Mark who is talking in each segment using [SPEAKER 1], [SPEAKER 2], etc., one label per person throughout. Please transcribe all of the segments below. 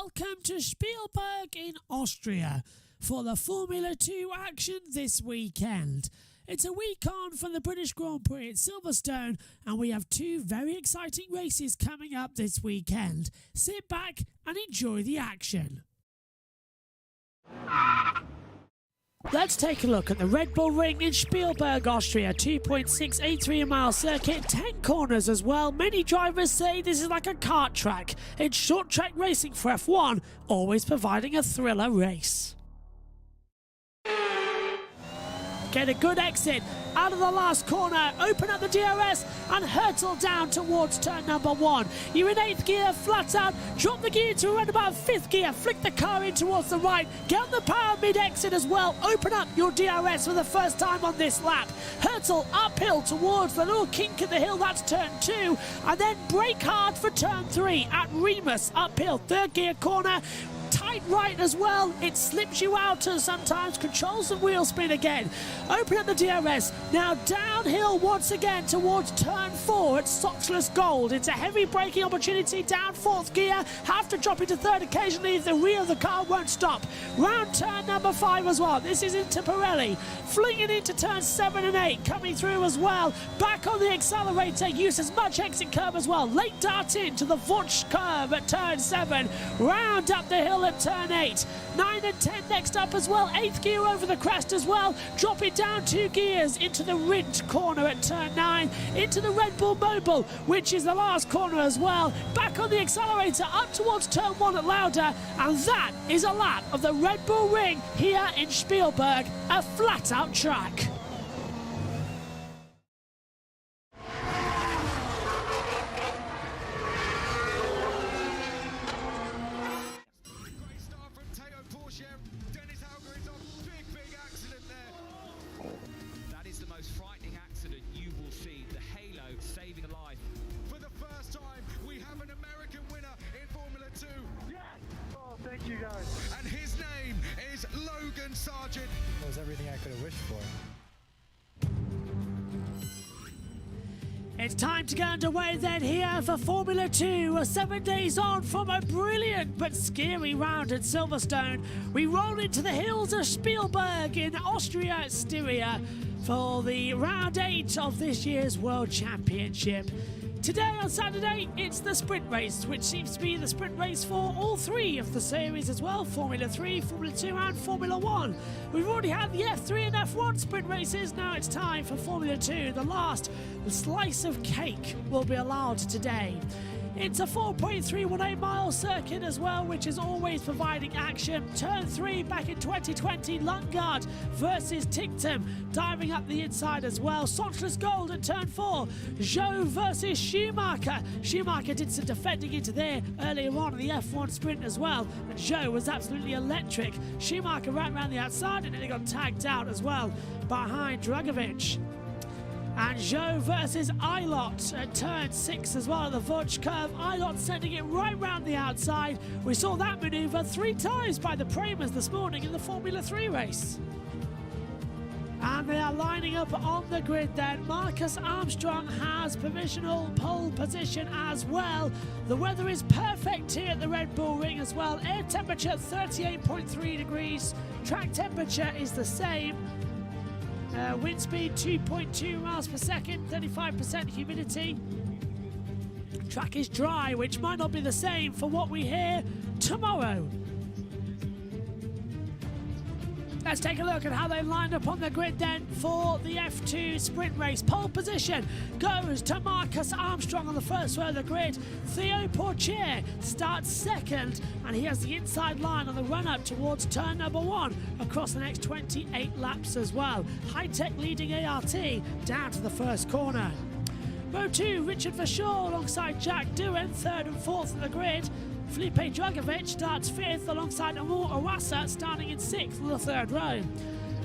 [SPEAKER 1] welcome to Spielberg in Austria for the Formula 2 action this weekend. It's a week on from the British Grand Prix at Silverstone, and we have two very exciting races coming up this weekend. Sit back and enjoy the action. Let's take a look at the Red Bull Ring in Spielberg, Austria. 2.683 mile circuit, 10 corners as well. Many drivers say this is like a kart track. It's short track racing for F1, always providing a thriller race. Get a good exit out of the last corner, open up the DRS and hurtle down towards turn number 1. You're in 8th gear, flat out, drop the gear to around about 5th gear, flick the car in towards the right, get on the power mid-exit as well, open up your DRS for the first time on this lap, hurtle uphill towards the little kink in the hill, that's turn 2, and then brake hard for turn 3 at Remus, uphill, 3rd gear corner, tight right as well, it slips you out and sometimes controls the wheel spin again. Open up the DRS, now downhill once again towards turn 4 at Soxhlet Gold. It's a heavy braking opportunity, down 4th gear, have to drop into 3rd occasionally if the rear of the car won't stop. Round turn number 5 as well, this is into Pirelli, flinging into turn 7 and 8, coming through as well, back on the accelerator, use as much exit curve as well, late dart into the Vutch curve at turn 7, round up the hill at turn 8, 9 and 10 next up as well, 8th gear over the crest as well, drop it down 2 gears into the Rindt corner at turn 9, into the Red Bull Mobile, which is the last corner as well, back on the accelerator up towards turn 1 at Lauda, and that is a lap of the Red Bull Ring here in Spielberg, a flat out track.
[SPEAKER 2] Thank you guys. And his name is Logan Sargent.
[SPEAKER 3] That was everything I could have wished for.
[SPEAKER 1] It's time to get underway then here for Formula 2. 7 days on from a brilliant but scary round at Silverstone. We roll into the hills of Spielberg in Austria at Styria for the round 8 of this year's World Championship. Today on Saturday, it's the sprint race, which seems to be the sprint race for all 3 of the series as well, Formula 3, Formula 2 and Formula 1. We've already had the F3 and F1 sprint races, now it's time for Formula 2. The last slice of cake will be allowed today. It's a 4.318 mile circuit as well, which is always providing action. Turn 3 back in 2020, Lundgaard versus Ticktum, diving up the inside as well. Soxhlet Gold at turn 4, Zhou versus Schumacher. Schumacher did some defending into there earlier on in the F1 sprint as well, and Zhou was absolutely electric. Schumacher ran around the outside and then he got tagged out as well behind Dragovic. And Zhou versus Ilott at turn 6 as well at the Vutch curve. Ilott sending it right round the outside. We saw that manoeuvre 3 times by the Premers this morning in the Formula 3 race. And they are lining up on the grid then. Marcus Armstrong has provisional pole position as well. The weather is perfect here at the Red Bull Ring as well. Air temperature 38.3 degrees. Track temperature is the same. Wind speed 2.2 miles per second, 35% humidity. Track is dry, which might not be the same for what we hear tomorrow. Let's take a look at how they lined up on the grid then for the F2 sprint race. Pole position goes to Marcus Armstrong on the first row of the grid. Theo Pourchaire starts second, and he has the inside line on the run-up towards turn number 1 across the next 28 laps as well. High-tech leading ART down to the first corner. Row 2, Richard Verschoor alongside Jack Doohan, 3rd and 4th on the grid. Felipe Dragovic starts 5th alongside Amur Awasa starting in 6th on the 3rd row.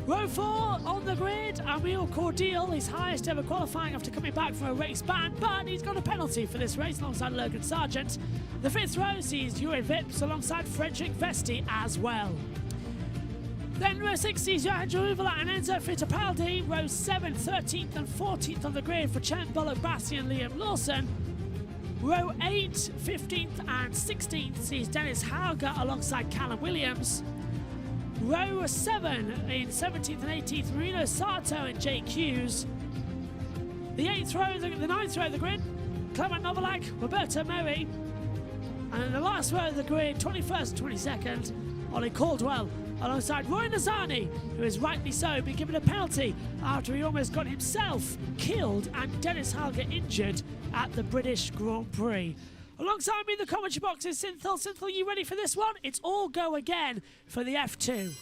[SPEAKER 1] Row 4 on the grid, Emile Cordial, his highest ever qualifying after coming back from a race ban, but he's got a penalty for this race alongside Logan Sargent. The 5th row sees Juri Vips alongside Frederick Vesti as well. Then row 6 sees Johan Jaruvela and Enzo Fittipaldi. Row 7, 13th and 14th on the grid for Chen Bullock Bassi and Liam Lawson. Row 8, 15th and 16th sees Dennis Hauger alongside Callum Williams. Row 7 in 17th and 18th, Marino Sato and Jake Hughes. The 9th row of the grid, Clement Novalak, Roberto Meri. And in the last row of the grid, 21st and 22nd, Ollie Caldwell alongside Roy Nazani, who is rightly so been given a penalty after he almost got himself killed and Dennis Hauger injured at the British Grand Prix. Alongside me in the commentary box is Synthol. Synthol, you ready for this one? It's all go again for the F2.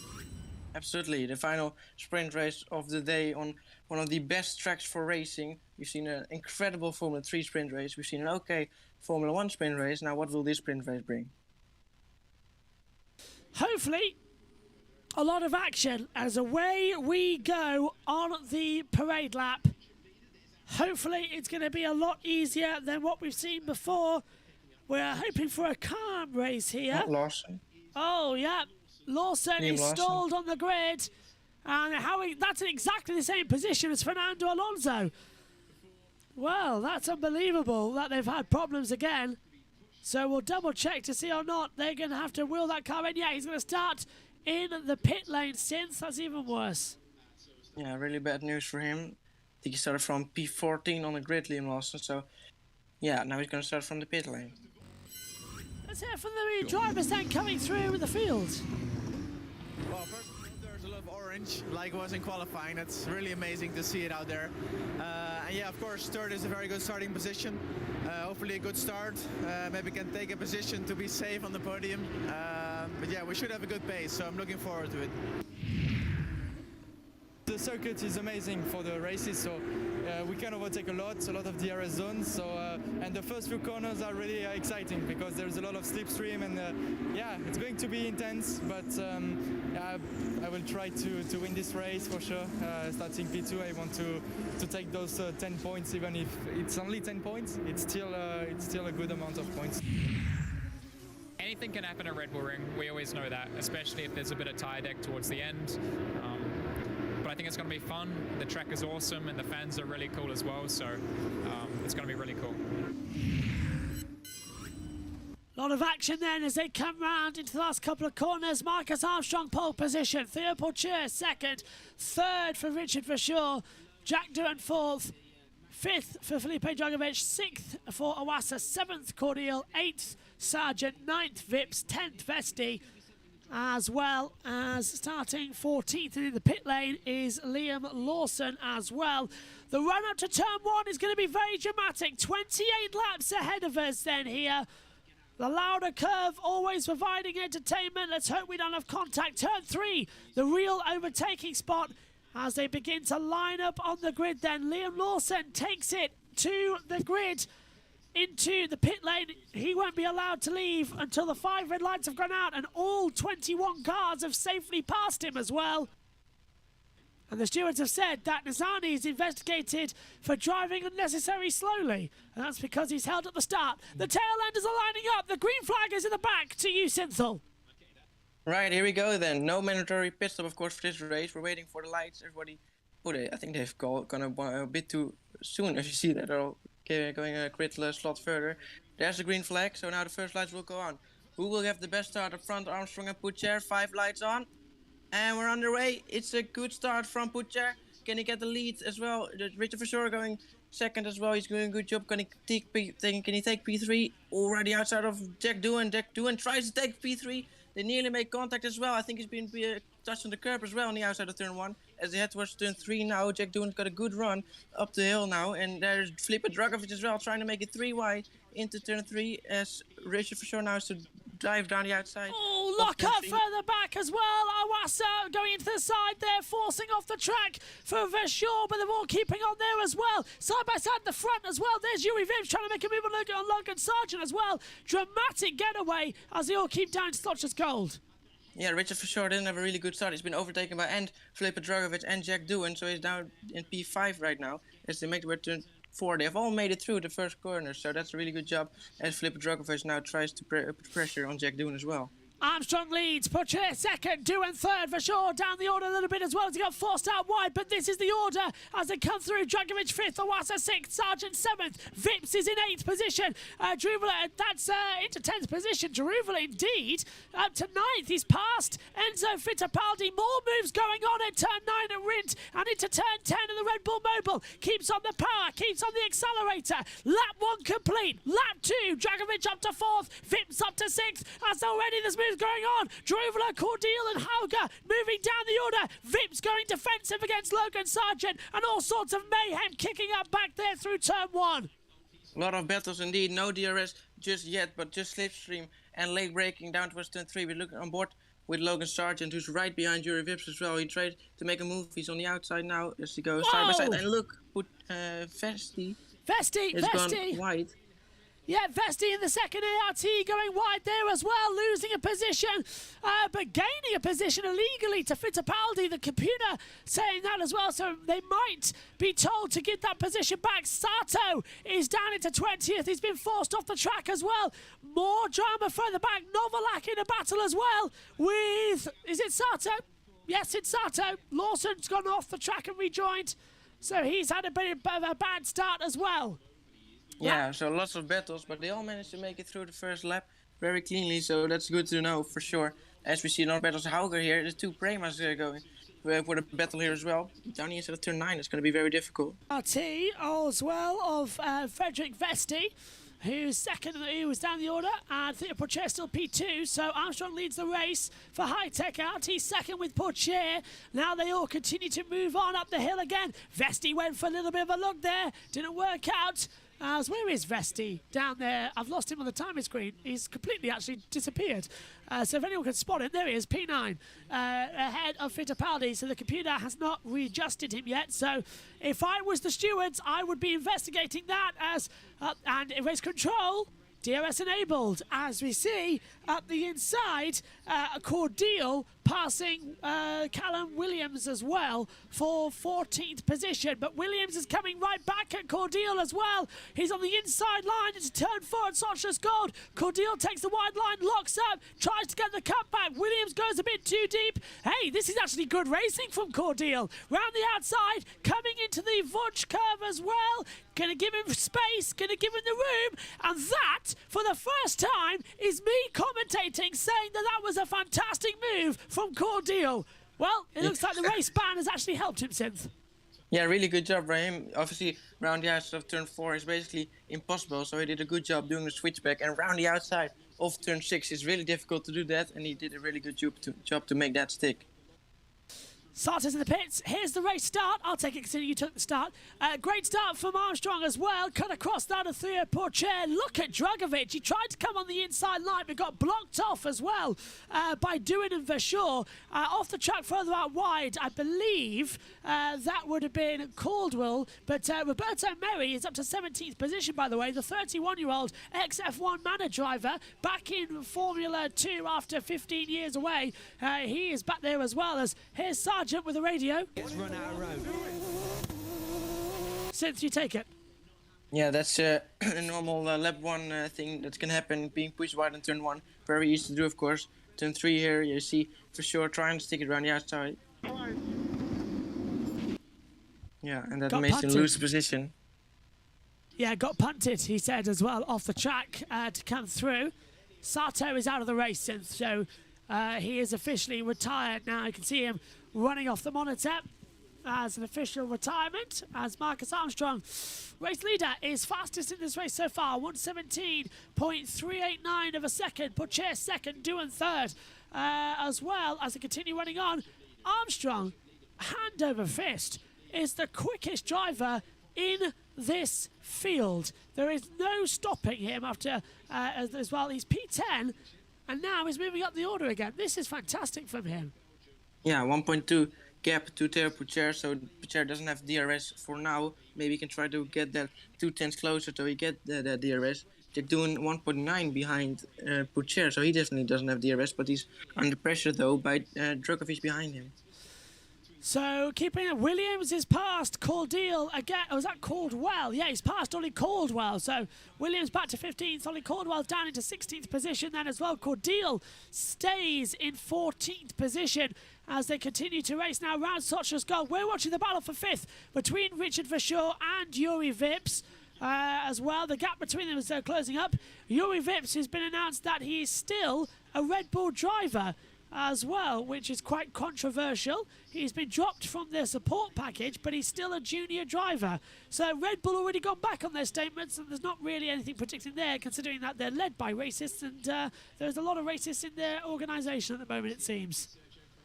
[SPEAKER 4] Absolutely, the final sprint race of the day on one of the best tracks for racing. We've seen an incredible Formula 3 sprint race. We've seen an okay Formula 1 sprint race. Now what will this sprint race bring?
[SPEAKER 1] Hopefully, a lot of action as away we go on the parade lap. Hopefully, it's going to be a lot easier than what we've seen before. We're hoping for a calm race here.
[SPEAKER 4] Lawson.
[SPEAKER 1] Oh, yeah. Lawson is stalled on the grid. And that's in exactly the same position as Fernando Alonso. Well, that's unbelievable that they've had problems again. So we'll double check to see or not they're going to have to wheel that car in. Yeah, he's going to start in the pit lane since. That's even worse.
[SPEAKER 4] Yeah, really bad news for him. I think he started from P14 on the grid, Liam Lawson. So, yeah, now he's going to start from the pit lane.
[SPEAKER 1] Let's hear from the drivers then coming through in the field.
[SPEAKER 5] Well, first there's a lot of orange, like it was in qualifying. It's really amazing to see it out there. And yeah, of course, third is a very good starting position. Hopefully a good start. Maybe can take a position to be safe on the podium. But yeah, we should have a good pace, so I'm looking forward to it.
[SPEAKER 3] The circuit is amazing for the races, so we can overtake a lot of DRS zones. So and the first few corners are really exciting because there's a lot of slipstream, and yeah, it's going to be intense. But I will try to win this race for sure. Starting P2, I want to take those 10 points, even if it's only 10 points. It's still a good amount of points.
[SPEAKER 6] Anything can happen at Red Bull Ring. We always know that, especially if there's a bit of tire deck towards the end. But I think it's going to be fun. The track is awesome and the fans are really cool as well, so it's going to be really cool.
[SPEAKER 1] A lot of action then as they come round into the last couple of corners. Marcus Armstrong pole position, Theo Pourchaire second, third for Richard Verschoor, Jack Doohan fourth, fifth for Felipe Dragovic, sixth for Iwasa, seventh Cordial, eighth Sargent, ninth Vips, 10th Vesti, as well as starting 14th and in the pit lane is Liam Lawson as well. The run up to turn 1 is going to be very dramatic. 28 laps ahead of us then here. The Lauda curve always providing entertainment. Let's hope we don't have contact. Turn 3, the real overtaking spot as they begin to line up on the grid then. Liam Lawson takes it to the grid. Into the pit lane. He won't be allowed to leave until the 5 red lights have gone out and all 21 cars have safely passed him as well. And the stewards have said that Nazani is investigated for driving unnecessarily slowly, and that's because he's held at the start. The tail enders are lining up. The green flag is in the back to you, Synthol.
[SPEAKER 4] Right, here we go then. No mandatory pit stop, of course, for this race. We're waiting for the lights. Everybody, I think they've gone a bit too soon. As you see that, they're all going a grid slot further. There's the green flag, so now the first lights will go on. Who will have the best start up front? Armstrong and Pourchaire, 5 lights on. And we're underway. It's a good start from Pourchaire. Can he get the lead as well? Richard Verschoor going second as well. He's doing a good job. Can he take P3? Already outside of Jack Doohan. Jack Doohan tries to take P3. They nearly make contact as well. I think he's been touched on the curb as well on the outside of turn 1. As they head towards turn 3 now, Jack Doohan's got a good run up the hill now. And there's Felipe Dragovic as well, trying to make it 3 wide into turn 3 as Richard Verschoor now has to dive down the outside.
[SPEAKER 1] Oh, lock up further back as well. Iwasa going into the side there, forcing off the track for Verschoor, but they're all keeping on there as well. Side by side the front as well. There's Yuri Vips trying to make a move on Logan Sargent as well. Dramatic getaway as they all keep down Slotcher's Gold.
[SPEAKER 4] Yeah, Richard Verschoor didn't have a really good start. He's been overtaken by Felipe Dragovic and Jack Doohan, so he's down in P5 right now as they make the way to turn 4. They've all made it through the first corner, so that's a really good job as Felipe Dragovic now tries to put pressure on Jack Doohan as well.
[SPEAKER 1] Armstrong leads, Poitier second, Doohan third for sure. Down the order a little bit as well as he got forced out wide, but this is the order as they come through. Dragovic fifth, Iwasa sixth, Sargent seventh, Vips is in eighth position. Druvala, that's into 10th position. Druvala indeed up to ninth. He's passed Enzo Fittipaldi. More moves going on at turn 9 at Rindt and into turn 10 of the Red Bull Mobile. Keeps on the power, keeps on the accelerator. Lap 1 complete. Lap 2, Dragovic up to 4th, Vips up to 6th. As already there's moves going on. Druvala, Cordial and Hauger moving down the order. Vips going defensive against Logan Sargent and all sorts of mayhem kicking up back there through turn 1.
[SPEAKER 4] A lot of battles indeed. No DRS just yet, but just slipstream and late braking down towards turn 3. We're looking on board with Logan Sargent, who's right behind Yuri Vips as well. He tried to make a move. He's on the outside now as he goes side by side. And look, Vesti has gone wide.
[SPEAKER 1] Yeah, Vesti in the second ART going wide there as well, losing a position, but gaining a position illegally to Fittipaldi. The computer saying that as well, so they might be told to get that position back. Sato is down into 20th. He's been forced off the track as well. More drama further back. Novalak in a battle as well with, is it Sato? Yes, it's Sato. Lawson's gone off the track and rejoined, so he's had a bit of a bad start as well.
[SPEAKER 4] Yeah, so lots of battles, but they all managed to make it through the first lap very cleanly, so that's good to know for sure. As we see in our battles, Hauger here, the two Premas going for the battle here as well. Down here instead of turn 9, it's going to be very difficult.
[SPEAKER 1] RT as well of Frederick Vesti, who's second, who was down the order, and Theo Poitier still P2, so Armstrong leads the race for High Tech RT second with Poitier. Now they all continue to move on up the hill again. Vesti went for a little bit of a look there, didn't work out. Where is Vesti? Down there. I've lost him on the timing screen. He's completely actually disappeared. So if anyone can spot him, there he is, P9, ahead of Fittipaldi. So the computer has not readjusted him yet. So if I was the stewards, I would be investigating that as, and race control, DRS enabled. As we see up the inside, Cordial passing Callum Williams as well for 14th position. But Williams is coming right back at Cordial as well. He's on the inside line. It's a turn 4 at Sochas Gold. Cordial takes the wide line, locks up, tries to get the cut back. Williams goes a bit too deep. Hey, this is actually good racing from Cordial. Round the outside, coming into the Vudge curve as well. Gonna give him space, gonna give him the room. And that, for the first time, is me commentating, saying that that was a fantastic move from Cordial. Well, it looks like the race ban has actually helped him, Synth.
[SPEAKER 4] Yeah, really good job by him. Obviously, round the outside of turn 4 is basically impossible, so he did a good job doing the switchback. And round the outside of turn 6 is really difficult to do that, and he did a really good job to make that stick.
[SPEAKER 1] Sarto's in the pits. Here's the race start. I'll take it considering you took the start. Great start from Armstrong as well. Cut across that of Theo Poitier. Look at Dragovic. He tried to come on the inside line but got blocked off as well by Doohan and Verschoor. Off the track further out wide, I believe that would have been Caldwell. But Roberto Merri is up to 17th position, by the way. The 31-year-old ex-F1 Manor driver back in Formula 2 after 15 years away. He is back there as well. As here's Sargent with the radio.
[SPEAKER 7] It's run out of road.
[SPEAKER 1] Synth, you take it.
[SPEAKER 4] Yeah, that's a normal lap 1 thing that can happen, being pushed wide on turn 1. Very easy to do, of course. Turn 3 here, you see for sure trying to stick it around the outside. Yeah, and that makes him lose the position.
[SPEAKER 1] Yeah, got punted, he said as well, off the track to come through. Sato is out of the race, Synth, so he is officially retired now. You can see him running off the monitor as an official retirement, as Marcus Armstrong, race leader, is fastest in this race so far, 117.389 of a second. Poitier second, Doohan third, as well as they continue running on. Armstrong, hand over fist, is the quickest driver in this field. There is no stopping him after, as well, he's P10, and now he's moving up the order again. This is fantastic from him.
[SPEAKER 4] Yeah, 1.2 gap to Theo Poitier, so Poitier doesn't have DRS for now. Maybe he can try to get that 2 tenths closer so he get the DRS. They're doing 1.9 behind Poitier, so he definitely doesn't have DRS, but he's under pressure though by Dragovic behind him.
[SPEAKER 1] So keeping it, Williams is past Caldwell again. Oh, is that Caldwell? Yeah, he's past Ollie Caldwell. So Williams back to 15th. Ollie Caldwell down into 16th position then as well. Caldwell stays in 14th position as they continue to race now round Sochi's goal. We're watching the battle for 5th between Richard Verschoor and Yuri Vips. As well, the gap between them is closing up. Yuri Vips has been announced that he is still a Red Bull driver as well, which is quite controversial. He's been dropped from their support package, but he's still a junior driver. So Red Bull already gone back on their statements, and there's not really anything predicting there, considering that they're led by racists, and there's a lot of racists in their organisation at the moment, it seems.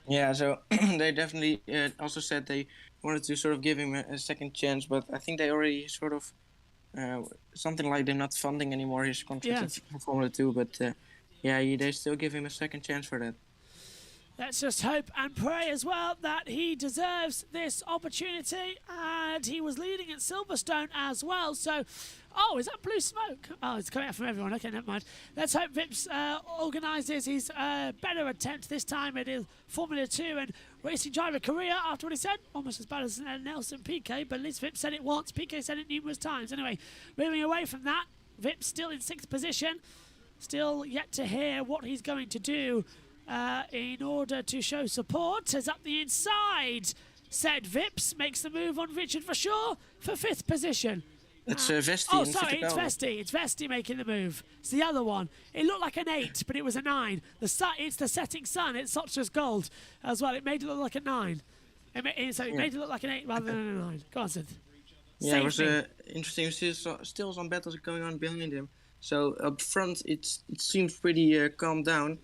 [SPEAKER 4] Yeah, so they definitely also said they wanted to sort of give him a second chance, but I think they already sort of something like they're not funding anymore his contract for Formula 2, but they still give him a second chance for that.
[SPEAKER 1] Let's just hope and pray as well that he deserves this opportunity. And he was leading at Silverstone as well. So, oh, is that blue smoke? Oh, it's coming out from everyone. Okay, never mind. Let's hope Vips organises his better attempt this time at his Formula 2 and racing driver career after what he said. Almost as bad as Nelson Piquet, but at least Vips said it once. Piquet said it numerous times. Anyway, moving away from that, Vips still in 6th position. Still yet to hear what he's going to do in order to show support. As up the inside, said Vips makes the move on Richard Verschoor for 5th position.
[SPEAKER 4] It's Vesti.
[SPEAKER 1] Oh, sorry, it's Vesti. It's Vesti making the move. It's the other one. It looked like an 8, but it was a 9. It's the setting sun. It's Sochi's gold as well. It made it look like a 9. It made it look like an 8 rather than a 9. Go on, Sid.
[SPEAKER 4] Yeah, it was interesting. Still some battles going on behind him. So up front, it seems pretty calmed down.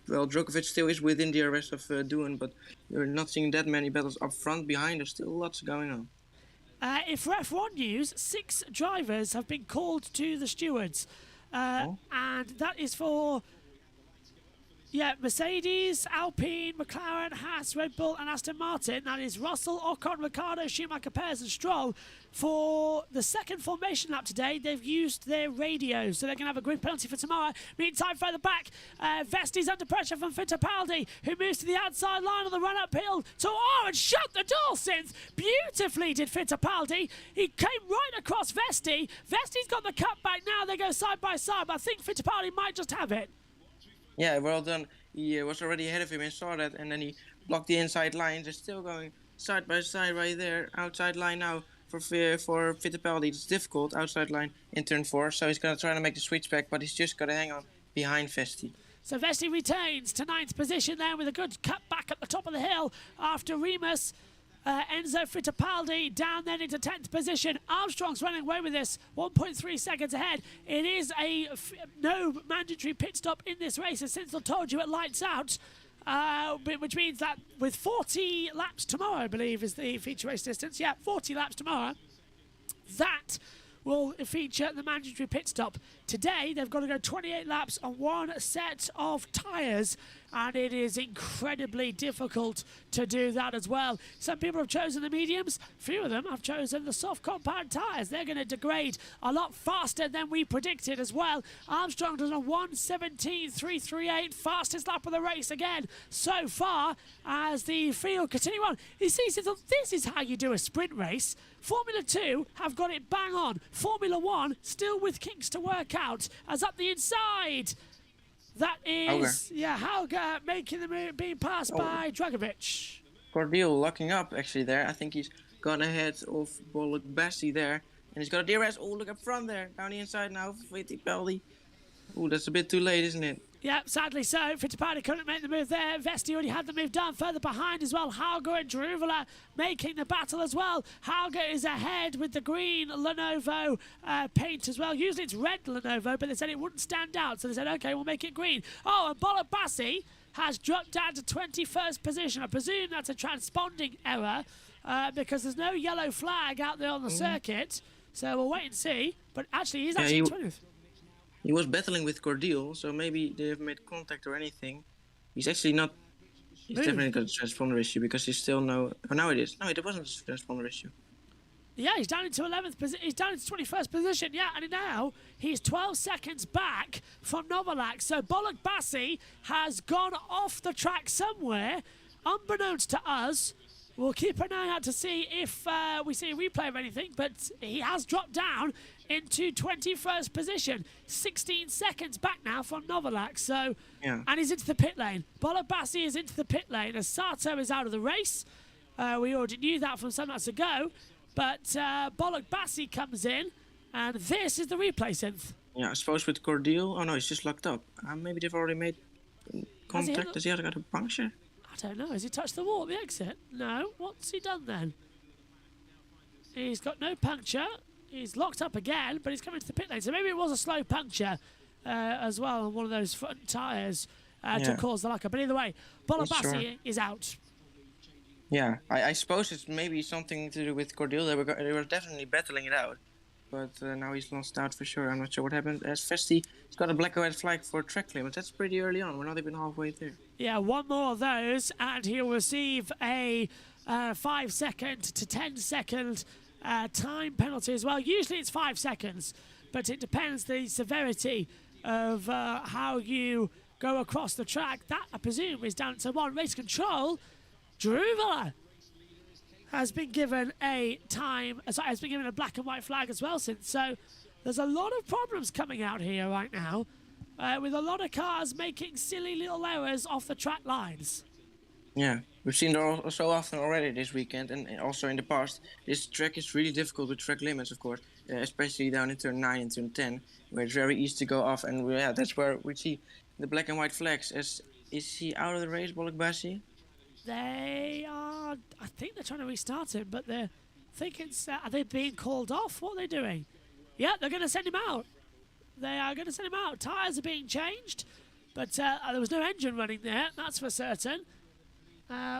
[SPEAKER 4] Well, Djokovic still is within the arrest of Doohan, but you're not seeing that many battles up front. Behind, there's still lots going on.
[SPEAKER 1] If F1 news, 6 drivers have been called to the stewards. And that is for Mercedes, Alpine, McLaren, Haas, Red Bull and Aston Martin. That is Russell, Ocon, Ricciardo, Schumacher, Perez and Stroll. For the second formation lap today, they've used their radios, so they're going to have a grid penalty for tomorrow. Meantime, further back, Vesti's under pressure from Fittipaldi, who moves to the outside line on the run uphill and shut the door, Synth. Beautifully did Fittipaldi. He came right across Vesti. Vesti's got the cutback now. They go side by side, but I think Fittipaldi might just have it.
[SPEAKER 4] Yeah, well done. He was already ahead of him and saw that, and then he blocked the inside line. They're still going side by side right there. Outside line now for Fittipaldi. It's difficult, outside line in turn 4, so he's going to try to make the switch back, but he's just got to hang on behind Vesti.
[SPEAKER 1] So Vesti retains to 9th position there with a good cut back at the top of the hill after Remus. Enzo Fittipaldi down then into 10th position. Armstrong's running away with this, 1.3 seconds ahead. It is no mandatory pit stop in this race, as Sinsel told you, it lights out. Which means that with 40 laps tomorrow, I believe, is the feature race distance. Yeah, 40 laps tomorrow. That will feature the mandatory pit stop. Today, they've got to go 28 laps on one set of tyres, and it is incredibly difficult to do that as well. Some people have chosen the mediums. Few of them have chosen the soft compound tyres. They're going to degrade a lot faster than we predicted as well. Armstrong does a 1:17.338, fastest lap of the race again so far as the field continue on. You see, this is how you do a sprint race. Formula 2 have got it bang on. Formula 1 still with kinks to work out. As up the inside, that is Hauger making the move, being passed by Dragovic.
[SPEAKER 4] Cordeel locking up actually there. I think he's gone ahead of Bollock Bassi there, and he's got a DRS. Oh, look up front there, down the inside now for Fittipaldi. Oh, that's a bit too late, isn't it?
[SPEAKER 1] Yeah, sadly so. Fittipaldi couldn't make the move there. Vesti already had the move done. Further behind as well, Hauger and Druvela making the battle as well. Hauger is ahead with the green Lenovo paint as well. Usually it's red Lenovo, but they said it wouldn't stand out, so they said, okay, we'll make it green. Oh, and Bollock Bassi has dropped down to 21st position. I presume that's a transponding error because there's no yellow flag out there on the circuit. So we'll wait and see. But actually, he's actually 20th.
[SPEAKER 4] He was battling with Cordeel, so maybe they have made contact or anything. He's actually not. He's definitely got a transponder issue because he's still no. Oh, now it is. No, it wasn't a transponder issue.
[SPEAKER 1] Yeah, he's down into 11th position. He's down into 21st position. Yeah, and now he's 12 seconds back from Novalak. So Bollock Bassi has gone off the track somewhere, unbeknownst to us. We'll keep an eye out to see if we see a replay of anything, but he has dropped down into 21st position. 16 seconds back now from Novalak, so...
[SPEAKER 4] Yeah.
[SPEAKER 1] And he's into the pit lane. Bolobasi is into the pit lane as Sato is out of the race. We already knew that from some months ago, but Bolobasi comes in, and this is the replay synth.
[SPEAKER 4] Yeah, I suppose with Cordeal... Oh no, he's just locked up. Maybe they've already made contact. Does he have got a puncture?
[SPEAKER 1] I don't know. Has he touched the wall at the exit? No. What's he done then? He's got no puncture. He's locked up again, but he's coming to the pit lane. So maybe it was a slow puncture as well on one of those front tyres to cause the lockup. But either way, Bolobasi is out.
[SPEAKER 4] Yeah, I suppose it's maybe something to do with Cordeal. They were definitely battling it out. But now he's lost out for sure. I'm not sure what happened. As Vesti, he's got a black and white flag for track limits. That's pretty early on. We're not even halfway there.
[SPEAKER 1] Yeah, one more of those, and he'll receive a 5 second to 10 second time penalty as well. Usually it's 5 seconds, but it depends the severity of how you go across the track. That, I presume, is down to 1. Race control. Druvala has been given a has been given a black and white flag as well since. So there's a lot of problems coming out here right now, with a lot of cars making silly little errors off the track lines.
[SPEAKER 4] Yeah, we've seen it so often already this weekend, and also in the past. This track is really difficult with track limits, of course, especially down in turn 9 and turn 10, where it's very easy to go off, and that's where we see the black and white flags. Is he out of the race, Bolobasi?
[SPEAKER 1] They are, I think they're trying to restart him, but they're thinking, are they being called off? What are they doing? Yeah, they're going to send him out. They are going to send him out. Tyres are being changed, but there was no engine running there, that's for certain,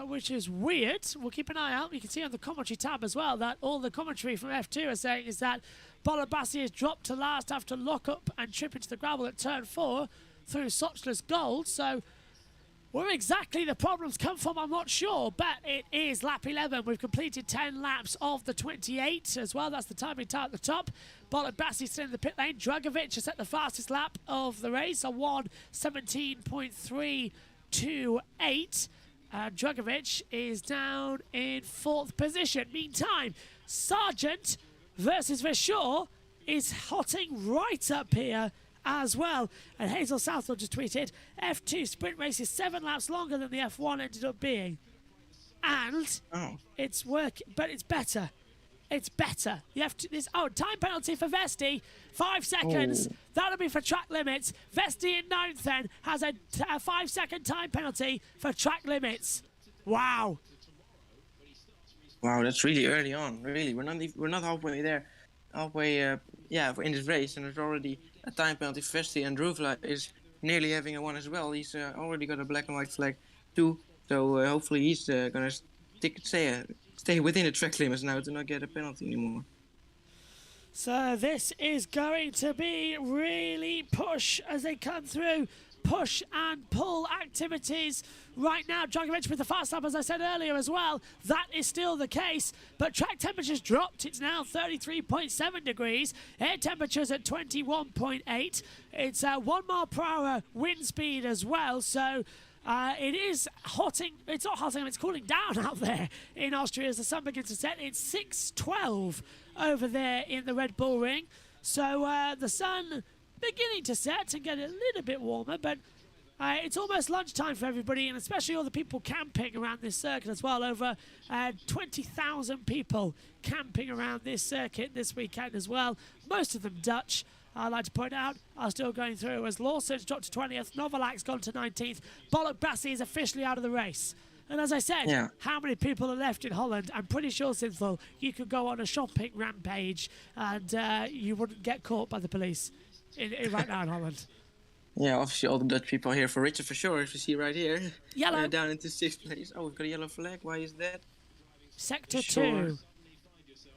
[SPEAKER 1] which is weird. We'll keep an eye out. You can see on the commentary tab as well that all the commentary from F2 are saying is that Bolobasi has dropped to last after lock up and trip into the gravel at turn 4 through Sochler's Gold, so... where exactly the problems come from, I'm not sure, but it is lap 11. We've completed 10 laps of the 28 as well. That's the timing time at the top. Bolobasi still in the pit lane. Dragovic has set the fastest lap of the race, a 1:17.328. Dragovic is down in 4th position. Meantime, Sargent versus Vershaw is hotting right up here as well. And Hazel Southwell just tweeted, F2 sprint race is 7 laps longer than the F1 ended up being. And it's working, but it's better. It's better. You have to, time penalty for Vesti, 5 seconds. That'll be for track limits. Vesti in 9th then has a 5 second time penalty for track limits. Wow.
[SPEAKER 4] Wow, that's really early on. Really, we're not halfway there. Halfway, in this race, and there's already a time penalty. Vesti, and Druvala is nearly having a one as well. He's already got a black and white flag too, so hopefully he's gonna stay within the track limits now to not get a penalty anymore.
[SPEAKER 1] So this is going to be really push as they come through. Push and pull activities right now. Dragovic with the fast lap, as I said earlier as well. That is still the case, but track temperatures dropped. It's now 33.7 degrees. Air temperatures at 21.8. It's 1 mile per hour wind speed as well, so it is hotting. It's not hotting, it's cooling down out there in Austria as the sun begins to set. It's 6:12 over there in the Red Bull Ring. So the sun beginning to set and get a little bit warmer, but it's almost lunchtime for everybody, and especially all the people camping around this circuit as well. Over 20,000 people camping around this circuit this weekend as well. Most of them Dutch, I'd like to point out, are still going through, as Lawson's dropped to 20th, Novalak's gone to 19th, Bolobasi is officially out of the race. And as I said, how many people are left in Holland? I'm pretty sure, Synthol, you could go on a shopping rampage and you wouldn't get caught by the police right now in Holland.
[SPEAKER 4] Yeah, obviously all the Dutch people are here for Richard for sure, as you see right here.
[SPEAKER 1] Yellow.
[SPEAKER 4] Down into 6th place. Oh, we've got a yellow flag. Why is that?
[SPEAKER 1] Sector 2.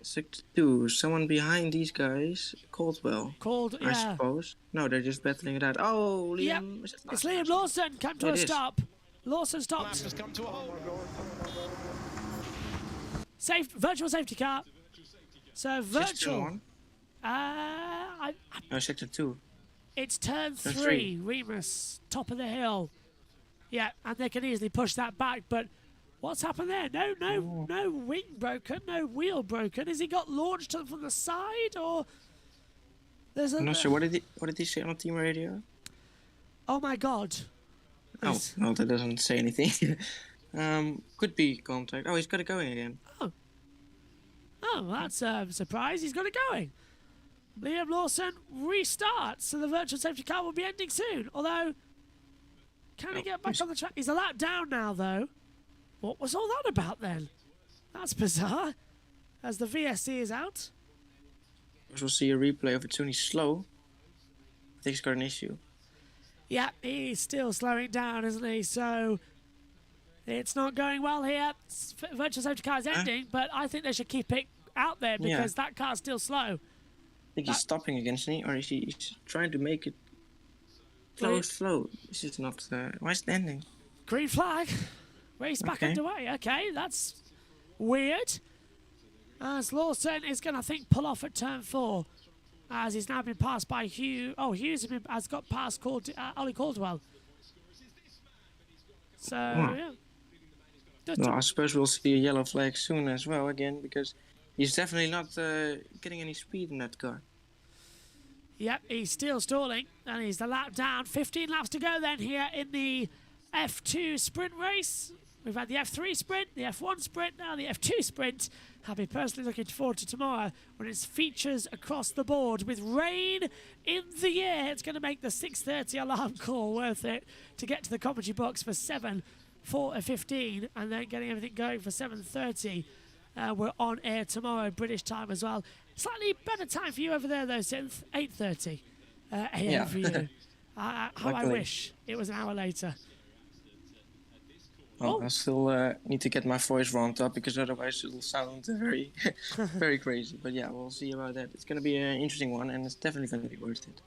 [SPEAKER 4] Sector 2. Someone behind these guys. Caldwell.
[SPEAKER 1] I
[SPEAKER 4] suppose. No, they're just battling it out. Oh, Liam.
[SPEAKER 1] Yep. It's Liam Lawson come to a stop. Lawson stopped.
[SPEAKER 2] Has come to a halt.
[SPEAKER 1] Virtual safety car. So virtual.
[SPEAKER 4] Sector 2.
[SPEAKER 1] It's turn 3. Remus, top of the hill. Yeah, and they can easily push that back, but What's happened there? No wing broken, no wheel broken. Has he got launched from the side, or there's a?
[SPEAKER 4] I'm not sure. What did he say on the team radio?
[SPEAKER 1] Oh my God!
[SPEAKER 4] Oh,
[SPEAKER 1] Yes.
[SPEAKER 4] no, that doesn't say anything. Could be contact. Oh, he's got it going again.
[SPEAKER 1] Oh, that's a surprise. He's got it going. Liam Lawson restarts, so the virtual safety car will be ending soon. Although, can he get back on the track? He's a lap down now, though. What was all that about then? That's bizarre. As the VSC is out.
[SPEAKER 4] We'll see a replay of it soon. He's slow. I think he's got an issue.
[SPEAKER 1] Yeah, he's still slowing down, isn't he? So it's not going well here. Virtual safety car is ending, but I think they should keep it out there because that car's still slow.
[SPEAKER 4] I think he's stopping again, isn't he? Or is he he's trying to make it slow? This is not. Why is it ending?
[SPEAKER 1] Green flag. Race back underway. Okay, that's weird. As Lawson is going to, I think, pull off at turn 4. As he's now been passed by Hugh. Oh, Hughes has got past Ollie Caldwell. So, yeah.
[SPEAKER 4] Well, I suppose we'll see a yellow flag soon as well again, because he's definitely not getting any speed in that car.
[SPEAKER 1] Yep, he's still stalling, and he's the lap down. 15 laps to go then here in the F2 sprint race. We've had the F3 sprint, the F1 sprint, now the F2 sprint. I'll be personally looking forward to tomorrow when it's features across the board. With rain in the air, it's going to make the 6:30 alarm call worth it to get to the commentary box for 7:15 and then getting everything going for 7:30. We're on air tomorrow, British time as well. Slightly better time for you over there, though, Synth. 8:30 a.m. for you. How I
[SPEAKER 4] Luckily.
[SPEAKER 1] wish it was an hour later.
[SPEAKER 4] Oh, I still need to get my voice ramped up because otherwise it'll sound very, very crazy. But yeah, we'll see about that. It's going to be an interesting one, and it's definitely going to be worth it.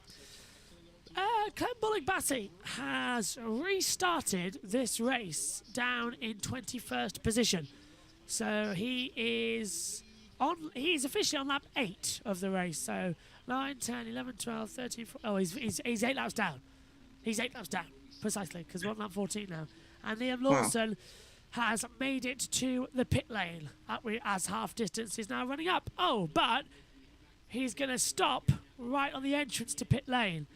[SPEAKER 1] Clem Bullock-Bassey has restarted this race down in 21st position. So he is he's officially on lap 8 of the race. So 9, 10, 11, 12, 13, 14. Oh, he's 8 laps down. He's 8 laps down, precisely, because we're on lap 14 now. And Liam Lawson has made it to the pit lane as half distance is now running up. Oh, but he's going to stop right on the entrance to pit lane.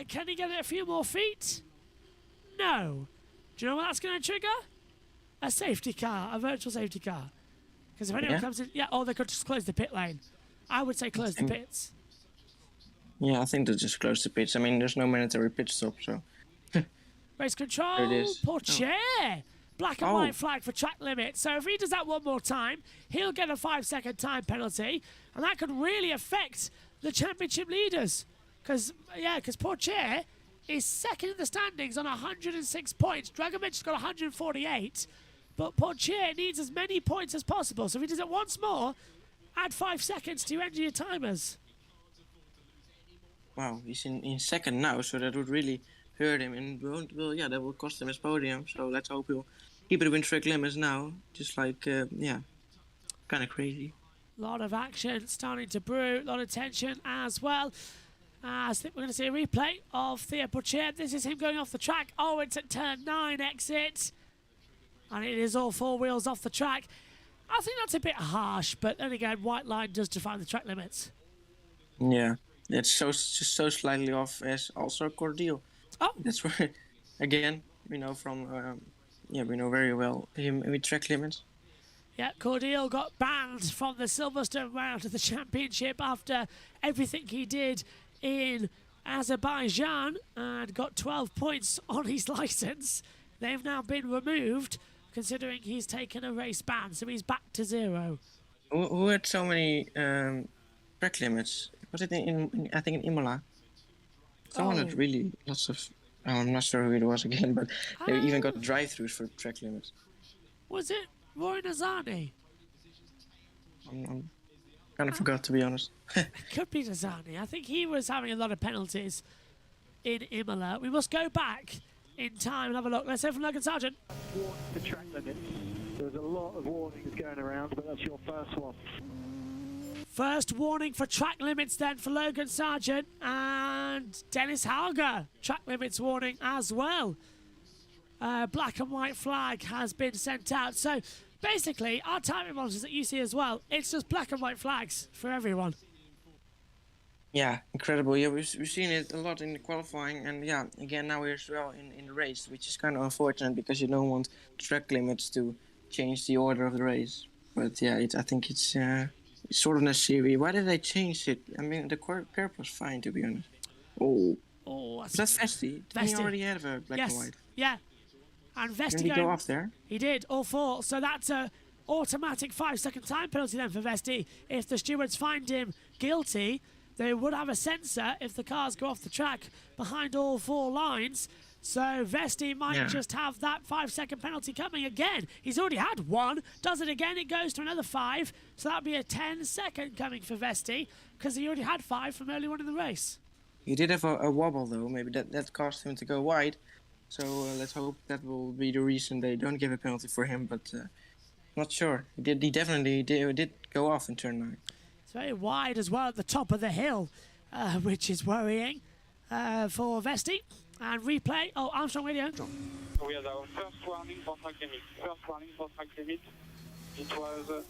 [SPEAKER 1] Can he get it a few more feet? No. Do you know what that's going to trigger? A safety car, a virtual safety car. Because if anyone comes in, they could just close the pit lane. I would say close the pits.
[SPEAKER 4] Yeah, I think they'll just close the pits. I mean, there's no mandatory pit stop, so.
[SPEAKER 1] Race control,
[SPEAKER 4] There it is.
[SPEAKER 1] Pourchaire. Black and white flag for track limit. So if he does that one more time, he'll get a 5-second time penalty. And that could really affect the championship leaders. Because Pourchaire is second in the standings on 106 points. Dragovic's got 148. But Pourchaire needs as many points as possible. So if he does it once more, add 5 seconds to your end of your timers.
[SPEAKER 4] Wow, he's in second now, so that would really hurt him, and that will cost him his podium. So let's hope he'll keep it within track limits now. Just like, kind of crazy.
[SPEAKER 1] A lot of action starting to brew, a lot of tension as well. I think we're going to see a replay of Theo Pourchaire. This is him going off the track. Oh, it's at turn 9 exit. And it is all 4 wheels off the track. I think that's a bit harsh, but then again, white line does define the track limits.
[SPEAKER 4] Yeah, it's just so slightly off as also Cordial.
[SPEAKER 1] Oh,
[SPEAKER 4] That's right. Again, we know from, we know very well him with track limits.
[SPEAKER 1] yeah, Cordial got banned from the Silverstone round of the championship after everything he did in Azerbaijan and got 12 points on his license. They've now been removed, considering he's taken a race ban, so he's back to 0.
[SPEAKER 4] Who had so many track limits? Was it I think in Imola? Someone had really lots of. I'm not sure who it was again, but they even got drive-thrus for track limits.
[SPEAKER 1] Was it Roy Nazani?
[SPEAKER 4] I kind of forgot, to be honest.
[SPEAKER 1] Could be Nazani. I think he was having a lot of penalties in Imola. We must go back in time and have a look. Let's hear from Logan Sargent.
[SPEAKER 7] The track limits. There's a lot of warnings going around, but that's your first one.
[SPEAKER 1] First warning for track limits then for Logan Sargent and Dennis Hauger. Track limits warning as well. black and white flag has been sent out. So basically, our timing monitors that you see as well, it's just black and white flags for everyone.
[SPEAKER 4] Yeah, incredible. Yeah, we've seen it a lot in the qualifying, and yeah, again now we're as well in the race, which is kind of unfortunate because you don't want track limits to change the order of the race. But yeah, I think it's sort of necessary. Why did they change it? I mean, the curb was fine, to be honest.
[SPEAKER 1] Oh,
[SPEAKER 4] That's Vesti. Didn't he already have a black and white?
[SPEAKER 1] Yeah. And Vesti
[SPEAKER 4] Didn't he go off there?
[SPEAKER 1] He did, all four. So that's a automatic 5-second time penalty then for Vesti. If the stewards find him guilty, they would have a sensor if the cars go off the track behind all four lines. So Vesti might just have that 5-second penalty coming again. He's already had one. Does it again, it goes to another 5. So that'd be a 10-second coming for Vesti because he already had 5 from early on in the race.
[SPEAKER 4] He did have a wobble though. Maybe that caused him to go wide. So let's hope that will be the reason they don't give a penalty for him. But not sure. He definitely did go off in turn 9.
[SPEAKER 1] It's very wide as well at the top of the hill, which is worrying for Vesti. And replay. Oh, Armstrong Radio.
[SPEAKER 8] We had our first warning for track limit. First warning for track limit. It was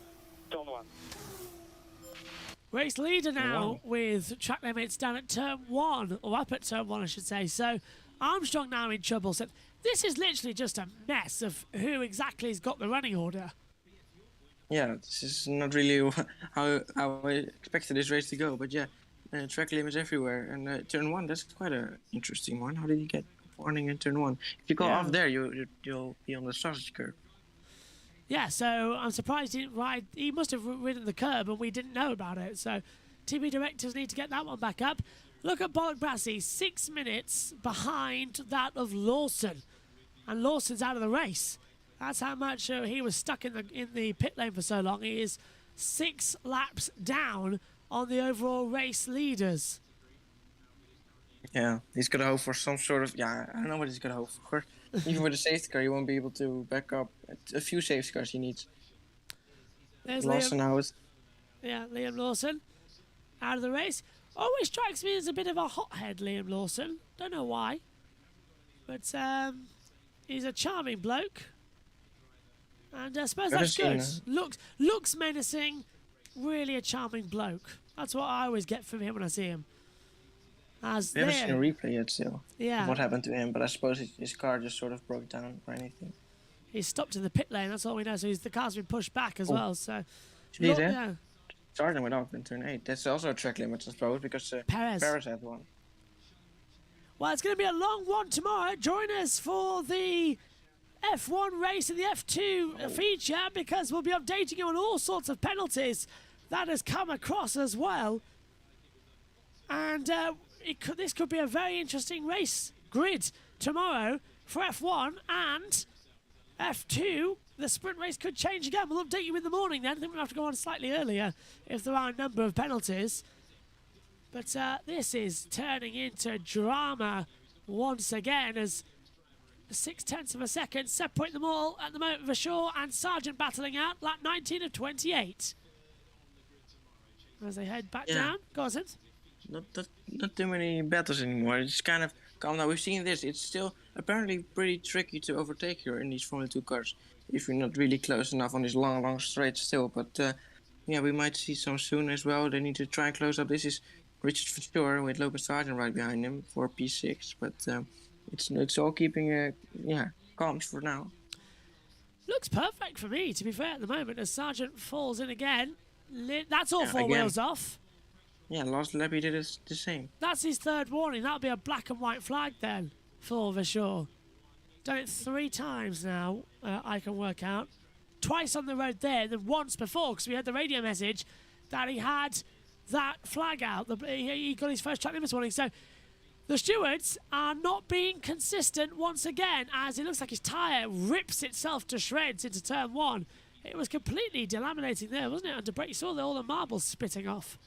[SPEAKER 8] turn 1.
[SPEAKER 1] Race leader now with track limits down at turn 1, or up at turn 1, I should say. So Armstrong now in trouble. So this is literally just a mess of who exactly has got the running order.
[SPEAKER 4] Yeah, this is not really how I expected this race to go. But yeah, track limits everywhere. And turn 1, that's quite an interesting one. How did you get warning in turn 1? If you go off there, you'll be on the sausage curb.
[SPEAKER 1] Yeah, so I'm surprised he didn't ride. He must have ridden the curb and we didn't know about it. So TV directors need to get that one back up. Look at Bollock Brassey, 6 minutes behind that of Lawson. And Lawson's out of the race. That's how much he was stuck in the pit lane for so long. He is 6 laps down on the overall race leaders.
[SPEAKER 4] Yeah, he's got to hope for some sort of... Yeah, I don't know what he's got to hope for. Even with a safety car, you won't be able to back up. A few safety cars he needs.
[SPEAKER 1] There's
[SPEAKER 4] Lawson out.
[SPEAKER 1] Yeah, Liam Lawson out of the race. Always strikes me as a bit of a hothead, Liam Lawson. Don't know why. But he's a charming bloke. And I suppose that's good. Looks menacing. Really a charming bloke. That's what I always get from him when I see him.
[SPEAKER 4] We haven't seen a replay yet still.
[SPEAKER 1] Yeah.
[SPEAKER 4] What happened to him, but I suppose his car just sort of broke down or anything.
[SPEAKER 1] He's stopped in the pit lane, that's all we know. So the car's been pushed back as well. So
[SPEAKER 4] Sargent went off in turn 8. That's also a track limit, I suppose, because
[SPEAKER 1] Perez
[SPEAKER 4] had one.
[SPEAKER 1] Well, it's going to be a long one tomorrow. Join us for the F1 race and the F2 feature because we'll be updating you on all sorts of penalties that has come across as well. And this could be a very interesting race grid tomorrow for F1 and F2. The sprint race could change again. We'll update you in the morning then. I think we'll have to go on slightly earlier if there are a number of penalties. But this is turning into drama once again as 0.6 of a second separate them all at the moment. Verschoor and Sargent battling out. Lap 19 of 28. As they head back down. Go on, Sins.
[SPEAKER 4] Not too many battles anymore. It's kind of calm now. We've seen this. It's still apparently pretty tricky to overtake here in these Formula 2 cars if you're not really close enough on these long straights still. But yeah, we might see some soon as well. They need to try and close up. This is Richard Verschoor with Logan Sargent right behind him for P6. But it's all keeping calm for now.
[SPEAKER 1] Looks perfect for me, to be fair, at the moment as Sargent falls in again. That's all four wheels off.
[SPEAKER 4] Yeah, last lap he did the same.
[SPEAKER 1] That's his third warning. That'll be a black and white flag then for Verschoor. Done it 3 times now, I can work out. Twice on the road there, and then once before, because we had the radio message that he had that flag out. He got his first track limits warning. So the stewards are not being consistent once again, as it looks like his tyre rips itself to shreds into turn 1. It was completely delaminating there, wasn't it? Under brake, you saw all the marbles spitting off.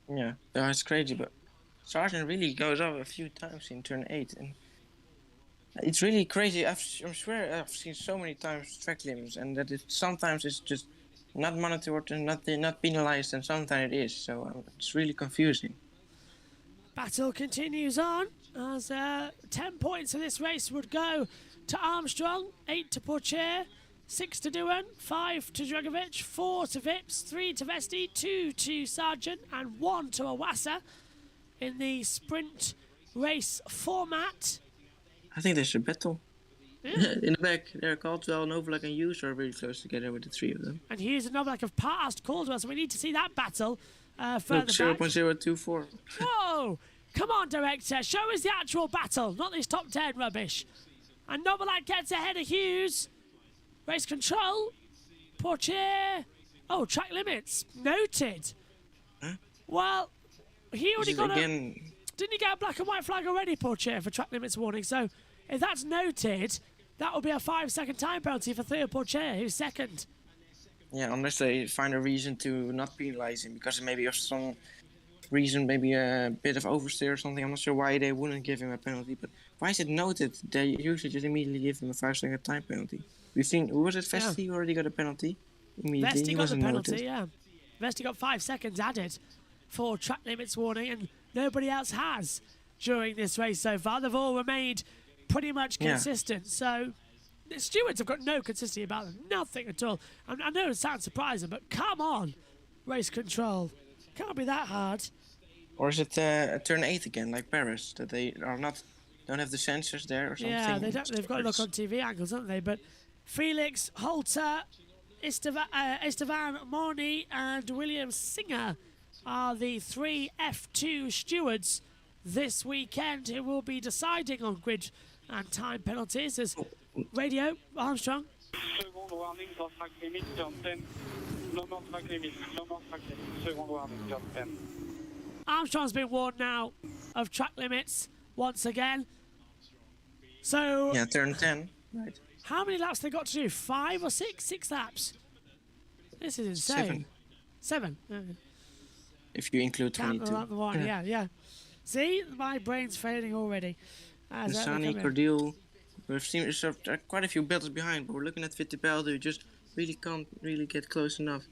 [SPEAKER 4] Yeah, it's crazy, but Sargent really goes off a few times in turn 8, and it's really crazy. I swear I've seen so many times track limits, and that sometimes it's just not monitored and not penalized, and sometimes it is. So it's really confusing.
[SPEAKER 1] Battle continues on as 10 points of this race would go to Armstrong, 8 to Pourchaire, 6 to Doohan, 5 to Dragovic, 4 to Vips, 3 to Vesti, 2 to Sargent, and 1 to Awasa in the sprint race format.
[SPEAKER 4] I think there's a battle.
[SPEAKER 1] Yeah.
[SPEAKER 4] In the back, there Caldwell, Novak, and Hughes are very close together with the three of them.
[SPEAKER 1] And Hughes and Novak have passed Caldwell, so we need to see that battle further
[SPEAKER 4] Look,
[SPEAKER 1] back.
[SPEAKER 4] 0.024.
[SPEAKER 1] Whoa! Come on, director, show us the actual battle, not this top 10 rubbish. And Novalak gets ahead of Hughes. Race control. Pourchaire. Oh, track limits. Noted.
[SPEAKER 4] Huh?
[SPEAKER 1] Well, he already
[SPEAKER 4] This is
[SPEAKER 1] got
[SPEAKER 4] again.
[SPEAKER 1] Didn't he get a black and white flag already, Pourchaire, for track limits warning? So if that's noted, that will be a 5-second time penalty for Theo Pourchaire, who's second.
[SPEAKER 4] Yeah, unless they find a reason to not penalize him, because maybe of some reason, maybe a bit of oversteer or something. I'm not sure why they wouldn't give him a penalty, but why is it noted? They usually just immediately give him a 5-second time penalty. We've seen, who was it, Vesti, who already got a penalty? Immediately,
[SPEAKER 1] Vesti
[SPEAKER 4] he
[SPEAKER 1] got the
[SPEAKER 4] wasn't
[SPEAKER 1] penalty,
[SPEAKER 4] noted.
[SPEAKER 1] yeah. Vesti got 5 seconds added for track limits warning, and nobody else has during this race so far. They've all remained pretty much
[SPEAKER 4] Yeah.
[SPEAKER 1] consistent, so the stewards have got no consistency about them, nothing at all. I know it sounds surprising, but come on, race control. Can't be that hard.
[SPEAKER 4] Or is it a turn 8 again, like Paris, that they are not, don't have the sensors there or something?
[SPEAKER 1] Yeah, they've got to look on TV angles, haven't they? But Felix, Holter, Estevan Morny and William Singer are the 3 F2 stewards this weekend who will be deciding on grid and time penalties. As Radio, Armstrong.
[SPEAKER 8] Second warning for track limit, turn 10. No more track limit, no more track limit. Second warning, turn 10.
[SPEAKER 1] Armstrong's been warned now of track limits once again. So,
[SPEAKER 4] Yeah, turn 10, right.
[SPEAKER 1] how many laps they got to do? 5 or 6? 6 laps. This is insane.
[SPEAKER 4] 7,
[SPEAKER 1] 7.
[SPEAKER 4] if you include
[SPEAKER 1] Count
[SPEAKER 4] 22.
[SPEAKER 1] the one. Yeah. See, my brain's failing already. As that
[SPEAKER 4] Sani,
[SPEAKER 1] will come in.
[SPEAKER 4] Cordial, we've seen there are quite a few battles behind, but we're looking at Fittipaldi who just really can't really get close enough.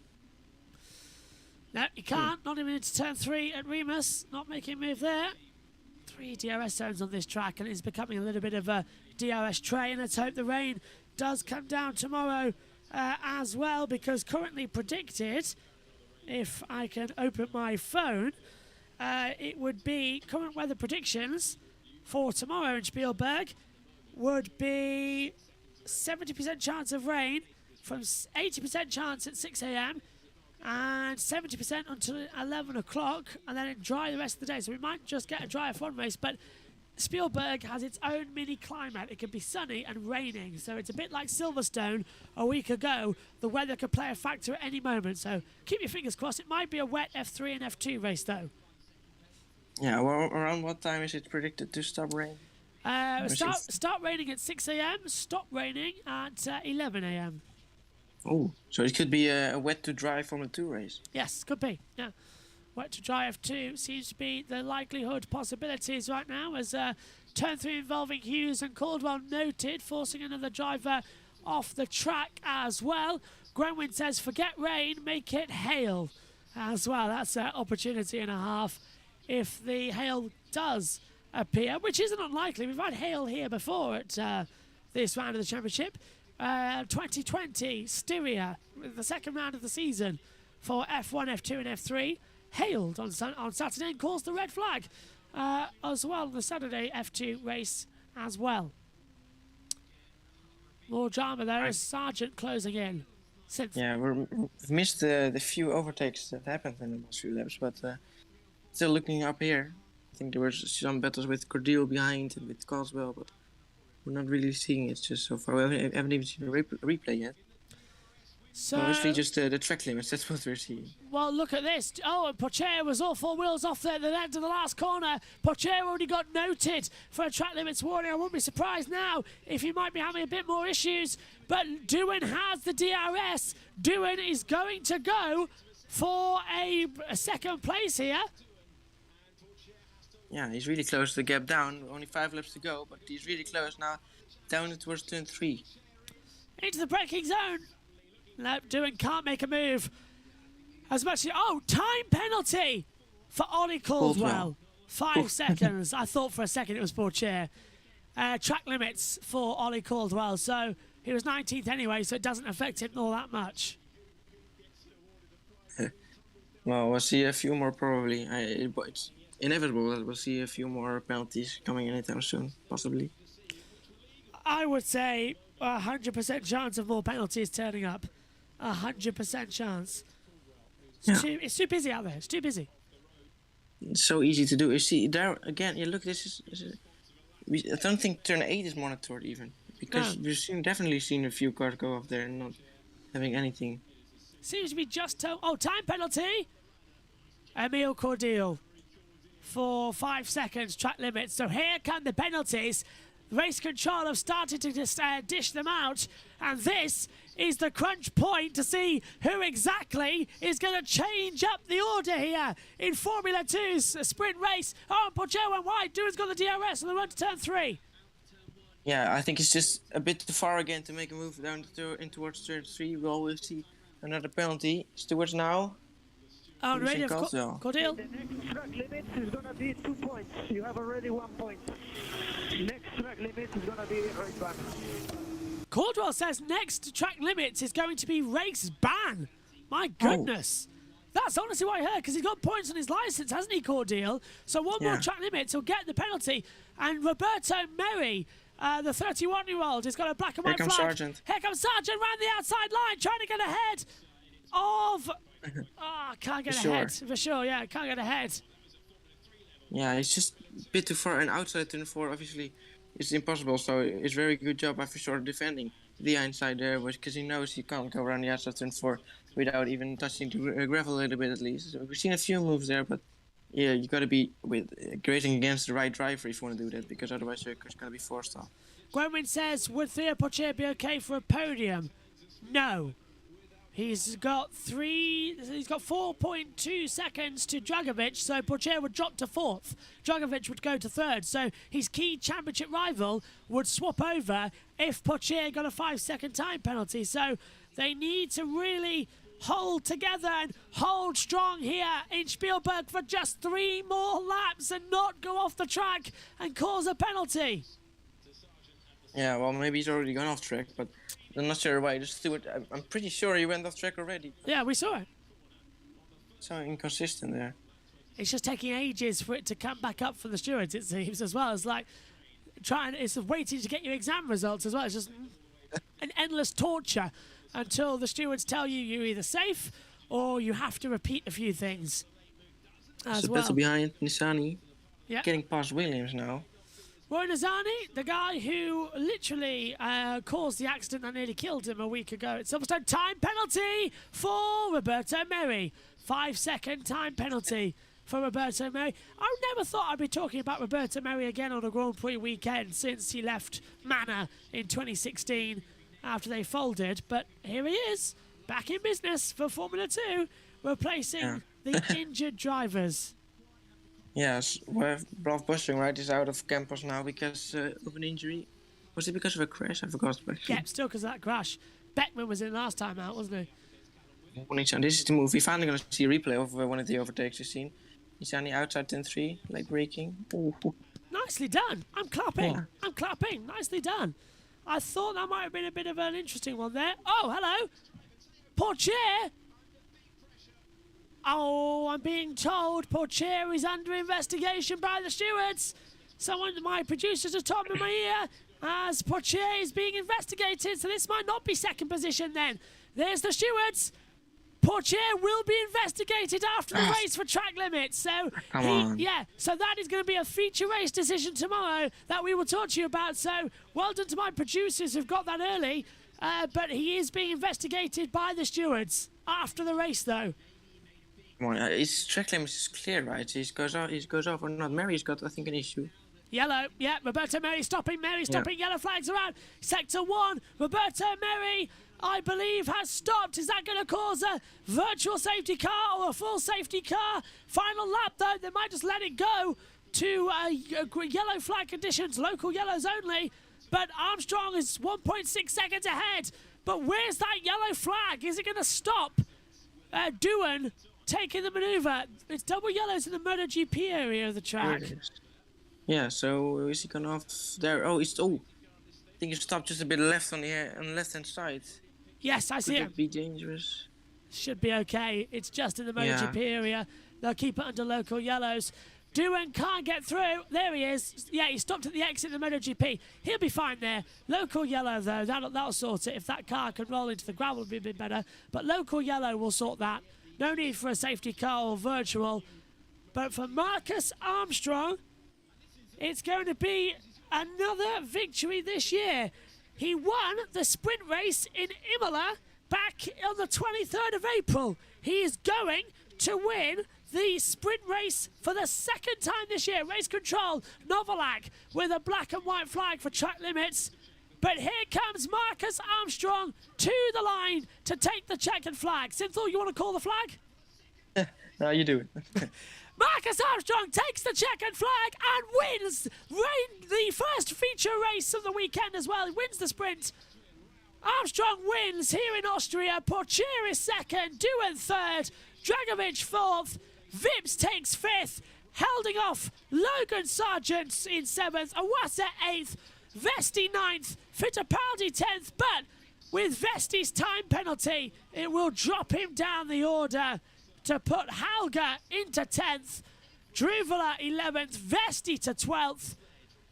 [SPEAKER 1] No, you can't. Not even into turn 3 at Remus. Not making a move there. 3 DRS zones on this track, and it's becoming a little bit of a DRS train. Let's hope the rain does come down tomorrow as well, because currently predicted, if I can open my phone, it would be current weather predictions for tomorrow in Spielberg would be 70% chance of rain, from 80% chance at 6 a.m. and 70% until 11 o'clock, and then it dry the rest of the day. So we might just get a dry F1 race, but Spielberg has its own mini climate. It can be sunny and raining, so it's a bit like Silverstone a week ago. The weather could play a factor at any moment, so keep your fingers crossed. It might be a wet F3 and F2 race, though.
[SPEAKER 4] Yeah, well, around what time is it predicted to stop rain?
[SPEAKER 1] Start raining at 6 a.m., stop raining at 11 a.m.
[SPEAKER 4] Oh, so it could be a wet to dry Formula 2 race.
[SPEAKER 1] Yes, could be, yeah. Wet to dry F2 seems to be the likelihood possibilities right now, as turn 3 involving Hughes and Caldwell noted, forcing another driver off the track as well. Grenwyn says, forget rain, make it hail as well. That's an opportunity and a half if the hail does appear, which isn't unlikely. We've had hail here before at this round of the championship. 2020 Styria, the second round of the season for F1, F2 and F3, hailed on Saturday and caused the red flag as well on the Saturday F2 race as well. More drama there as Sargent closing in.
[SPEAKER 4] Yeah, we've missed the few overtakes that happened in the last few laps, but still looking up here. I think there were some battles with Cordial behind and with Caldwell, but we're not really seeing it just so far. We haven't even seen a replay yet.
[SPEAKER 1] So,
[SPEAKER 4] Mostly just the track limits, that's what we're seeing.
[SPEAKER 1] well, look at this. Oh, and Pourchaire was all 4 wheels off there at the end of the last corner. Pourchaire already got noted for a track limits warning. I wouldn't be surprised now if he might be having a bit more issues. But Doohan has the DRS. Doohan is going to go for a second place here.
[SPEAKER 4] Yeah, he's really close to the gap down. Only 5 laps to go, but he's really close now. Down towards turn 3.
[SPEAKER 1] Into the braking zone. No, Doohan can't make a move. As much as... Oh, time penalty for Ollie Caldwell. 5 seconds. I thought for a second it was Pourchaire. track limits for Ollie Caldwell. So he was 19th anyway, so it doesn't affect him all that much.
[SPEAKER 4] Well, we'll see a few more probably. It's inevitable that we'll see a few more penalties coming anytime soon, possibly.
[SPEAKER 1] I would say 100% chance of more penalties turning up. 100% chance. It's too busy out there. It's too busy.
[SPEAKER 4] It's so easy to do. You see, there again, you look, I don't think turn 8 is monitored even. Because we've definitely seen a few cars go up there and not having anything.
[SPEAKER 1] Seems to be just time penalty. Emile Cordial for 5 seconds track limit. So here come the penalties. Race control have started to just dish them out, and this is the crunch point to see who exactly is going to change up the order here in Formula 2's sprint race. Oh, Pourchaire went wide. Doohan's got the DRS on the run to turn 3.
[SPEAKER 4] Yeah, I think it's just a bit too far again to make a move down in towards turn 3. We'll always see another penalty. Stewards now.
[SPEAKER 1] Oh, ready of Cordial.
[SPEAKER 7] The next track limit is going to be 2 points. You have already 1 point. Next track limit is going to be race ban.
[SPEAKER 1] Caldwell says next track limits is going to be race ban. My goodness. That's honestly what I heard, because he's got points on his licence, hasn't he, Cordial? So one more track limit, he'll get the penalty. And Roberto Merri, the 31-year-old, has got a black and white flag.
[SPEAKER 4] Sargent.
[SPEAKER 1] Here comes Sargent round the outside line, trying to get ahead of... can't get ahead. For sure, yeah, can't get ahead.
[SPEAKER 4] Yeah, it's just a bit too far. And outside turn 4, obviously, it's impossible. So it's very good job by Fischer defending the inside there, because he knows he can't go around the outside turn 4 without even touching the gravel a little bit at least. So we've seen a few moves there, but yeah, you got to be grazing against the right driver if you want to do that, because otherwise you're going to be forced off.
[SPEAKER 1] Gwenwyn says, would Theo Pourchaire be okay for a podium? No. He's got 4.2 seconds to Dragovic, so Pourchaire would drop to 4th. Dragovic would go to 3rd, so his key championship rival would swap over if Pourchaire got a 5-second time penalty. So they need to really hold together and hold strong here in Spielberg for just 3 more laps and not go off the track and cause a penalty.
[SPEAKER 4] Yeah, well, maybe he's already gone off track, but I'm not sure why. Just Stewart, I'm pretty sure he went off track already.
[SPEAKER 1] Yeah, we saw it.
[SPEAKER 4] So inconsistent there.
[SPEAKER 1] It's just taking ages for it to come back up for the stewards, it seems, as well. It's like it's waiting to get your exam results as well. It's just an endless torture until the stewards tell you you're either safe or you have to repeat a few things as
[SPEAKER 4] so
[SPEAKER 1] well.
[SPEAKER 4] battle behind Nissany.
[SPEAKER 1] Yeah.
[SPEAKER 4] Getting past Williams now.
[SPEAKER 1] Roy Nizani, the guy who literally caused the accident that nearly killed him a week ago at Silverstone. Time penalty for Roberto Merri. 5-second time penalty for Roberto Merri. I never thought I'd be talking about Roberto Merri again on a Grand Prix weekend since he left Manor in 2016 after they folded. But here he is, back in business for Formula 2, replacing the injured drivers.
[SPEAKER 4] Yes, Rolf Busching, right, is out of Campos now because of an injury. Was it because of a crash? I forgot.
[SPEAKER 1] Yeah, still because of that crash. Beckman was in last time out, wasn't he?
[SPEAKER 4] This is the move. We're finally going to see a replay of one of the overtakes you've seen. Nissany outside turn 3, late braking. Ooh.
[SPEAKER 1] Nicely done. I'm clapping. Yeah. I'm clapping. Nicely done. I thought that might have been a bit of an interesting one there. Oh, hello. Pourchaire. Oh, I'm being told Pourchaire is under investigation by the stewards. My producers have told me in my ear as Pourchaire is being investigated, so this might not be second position then. There's the stewards. Pourchaire will be investigated after the race for track limits. So so that is going to be a feature race decision tomorrow that we will talk to you about. So well done to my producers who've got that early. But he is being investigated by the stewards after the race, though.
[SPEAKER 4] His track limit is clear, right? He goes off or not. Merri's got, I think, an issue.
[SPEAKER 1] Yellow, yeah, Roberto Merri stopping, yellow flags around. Sector 1, Roberto Merri, I believe, has stopped. Is that going to cause a virtual safety car or a full safety car? Final lap, though, they might just let it go to yellow flag conditions, local yellows only. But Armstrong is 1.6 seconds ahead. But where's that yellow flag? Is it going to stop Doohan taking the manoeuvre? It's double yellows in the MotoGP area of the track.
[SPEAKER 4] Yeah, so is he gone off there? Oh, I think he stopped just a bit left on the left-hand side.
[SPEAKER 1] Yes, I see
[SPEAKER 4] Could
[SPEAKER 1] him.
[SPEAKER 4] that be dangerous?
[SPEAKER 1] Should be okay. It's just in the
[SPEAKER 4] Yeah.
[SPEAKER 1] MotoGP area. They'll keep it under local yellows. Doohan can't get through. There he is. Yeah, he stopped at the exit of the MotoGP. He'll be fine there. Local yellow, though, that'll sort it. If that car can roll into the gravel, it'll be a bit better. But local yellow will sort that. No need for a safety car or virtual. But for Marcus Armstrong, it's going to be another victory this year. He won the sprint race in Imola back on the 23rd of April. He is going to win the sprint race for the second time this year. Race control, Novalak with a black and white flag for track limits. But here comes Marcus Armstrong to the line to take the checkered flag. Synthol, you want to call the flag?
[SPEAKER 4] No, you do it.
[SPEAKER 1] Marcus Armstrong takes the checkered flag and wins the first feature race of the weekend as well. He wins the sprint. Armstrong wins here in Austria. Porcher is second, Doohan third, Dragovic fourth, Vips takes fifth, holding off Logan Sargent in seventh, Awasa eighth, Vesti ninth, Fittipaldi 10th, but with Vesti's time penalty, it will drop him down the order to put Halga into 10th, Druvala 11th, Vesti to 12th,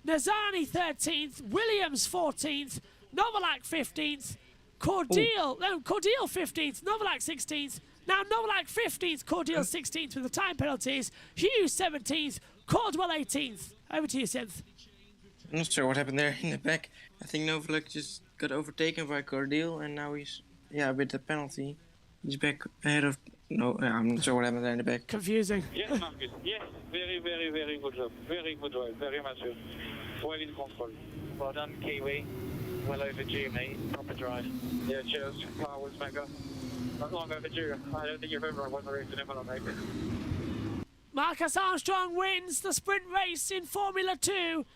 [SPEAKER 1] Nazani 13th, Williams 14th, Novalak 15th, Cordial 15th, Novalak 16th, now Novalak 15th, Cordial 16th with the time penalties, Hughes 17th, Caldwell 18th. Over to you, Synth.
[SPEAKER 4] I'm not sure what happened there in the back. I think Novalak just got overtaken by Cordial, and now he's, with the penalty, he's back ahead of... No, I'm not sure what happened there in the back.
[SPEAKER 1] Confusing.
[SPEAKER 8] Yes, Marcus. Yes, very, very, very good job. Very good drive. Very mature. Well in control.
[SPEAKER 7] Well done, Kiwi. Well overdue, mate. Proper drive.
[SPEAKER 8] Yeah, cheers. Car was mega. Not long overdue. I don't think you've ever won a race in Imola, mate.
[SPEAKER 1] Marcus Armstrong wins the sprint race in Formula 2.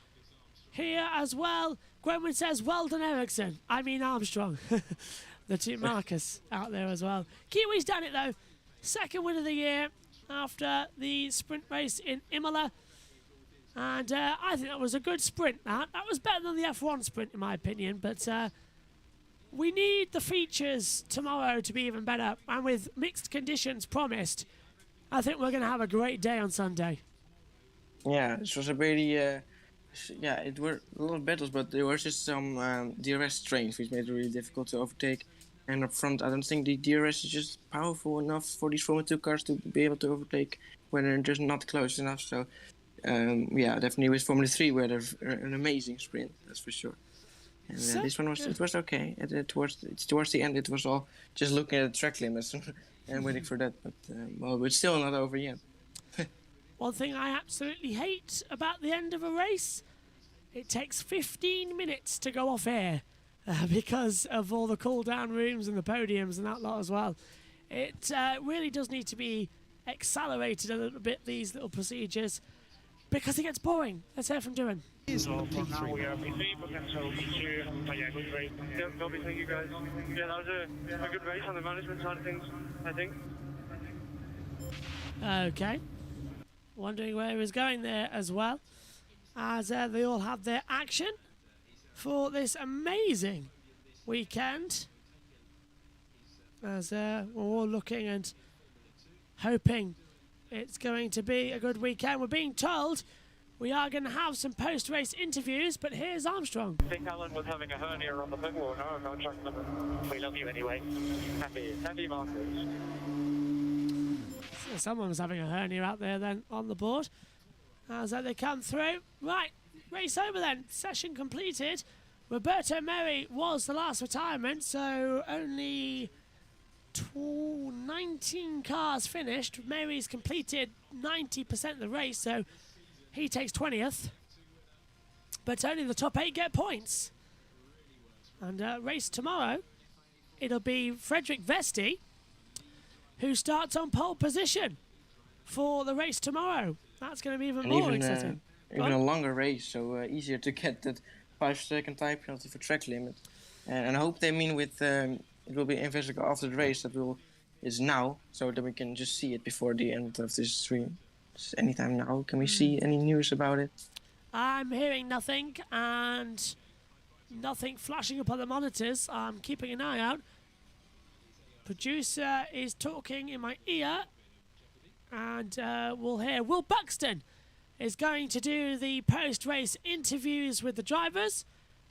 [SPEAKER 1] Here as well, Gwenwyn says, well done, Ericsson. I mean Armstrong. The two Marcus out there as well. Kiwi's done it though. Second win of the year after the sprint race in Imola. And I think that was a good sprint, That was better than the F1 sprint in my opinion. But we need the features tomorrow to be even better. And with mixed conditions promised, I think we're going to have a great day on Sunday.
[SPEAKER 4] Yeah, this was a really... it were a lot of battles, but there was just some DRS trains which made it really difficult to overtake. And up front, I don't think the DRS is just powerful enough for these Formula 2 cars to be able to overtake when they're just not close enough. So, definitely with Formula 3, where there's an amazing sprint, that's for sure. And this one was okay. Towards the end, it was all just looking at the track limits and waiting for that. But it's still not over yet.
[SPEAKER 1] One thing I absolutely hate about the end of a race, it takes 15 minutes to go off air because of all the cool-down rooms and the podiums and that lot as well. It really does need to be accelerated a little bit, these little procedures, because it gets boring. Let's hear from Doohan.
[SPEAKER 8] So for now we are P3, potential P2, but yeah, good race. Yeah, lovely, thank you guys. Yeah, that was a good race on the management side of things, I think.
[SPEAKER 1] Okay. Wondering where he was going there as well, as they all have their action for this amazing weekend. As we're all looking and hoping it's going to be a good weekend. We're being told we are going to have some post-race interviews, but here's Armstrong.
[SPEAKER 8] I think Alan was having a hernia on the pit wall. No, I'm not tracking them. We love you anyway. Happy Marcus.
[SPEAKER 1] So someone was having a hernia out there then on the board. As they come through. Right, race over then. Session completed. Roberto Merri was the last retirement, so only 19 cars finished. Merri's completed 90% of the race, so he takes 20th. But only the top 8 get points. And race tomorrow, it'll be Frederick Vesti, who starts on pole position for the race tomorrow. That's going to be even more exciting.
[SPEAKER 4] Even a longer race, so easier to get that 5-second time penalty for track limit. And I hope they mean with it will be investigated after the race is now, so that we can just see it before the end of this stream. It's anytime now. Can we see any news about it?
[SPEAKER 1] I'm hearing nothing and nothing flashing up on the monitors. I'm keeping an eye out. Producer is talking in my ear, and we'll hear Will Buxton is going to do the post-race interviews with the drivers,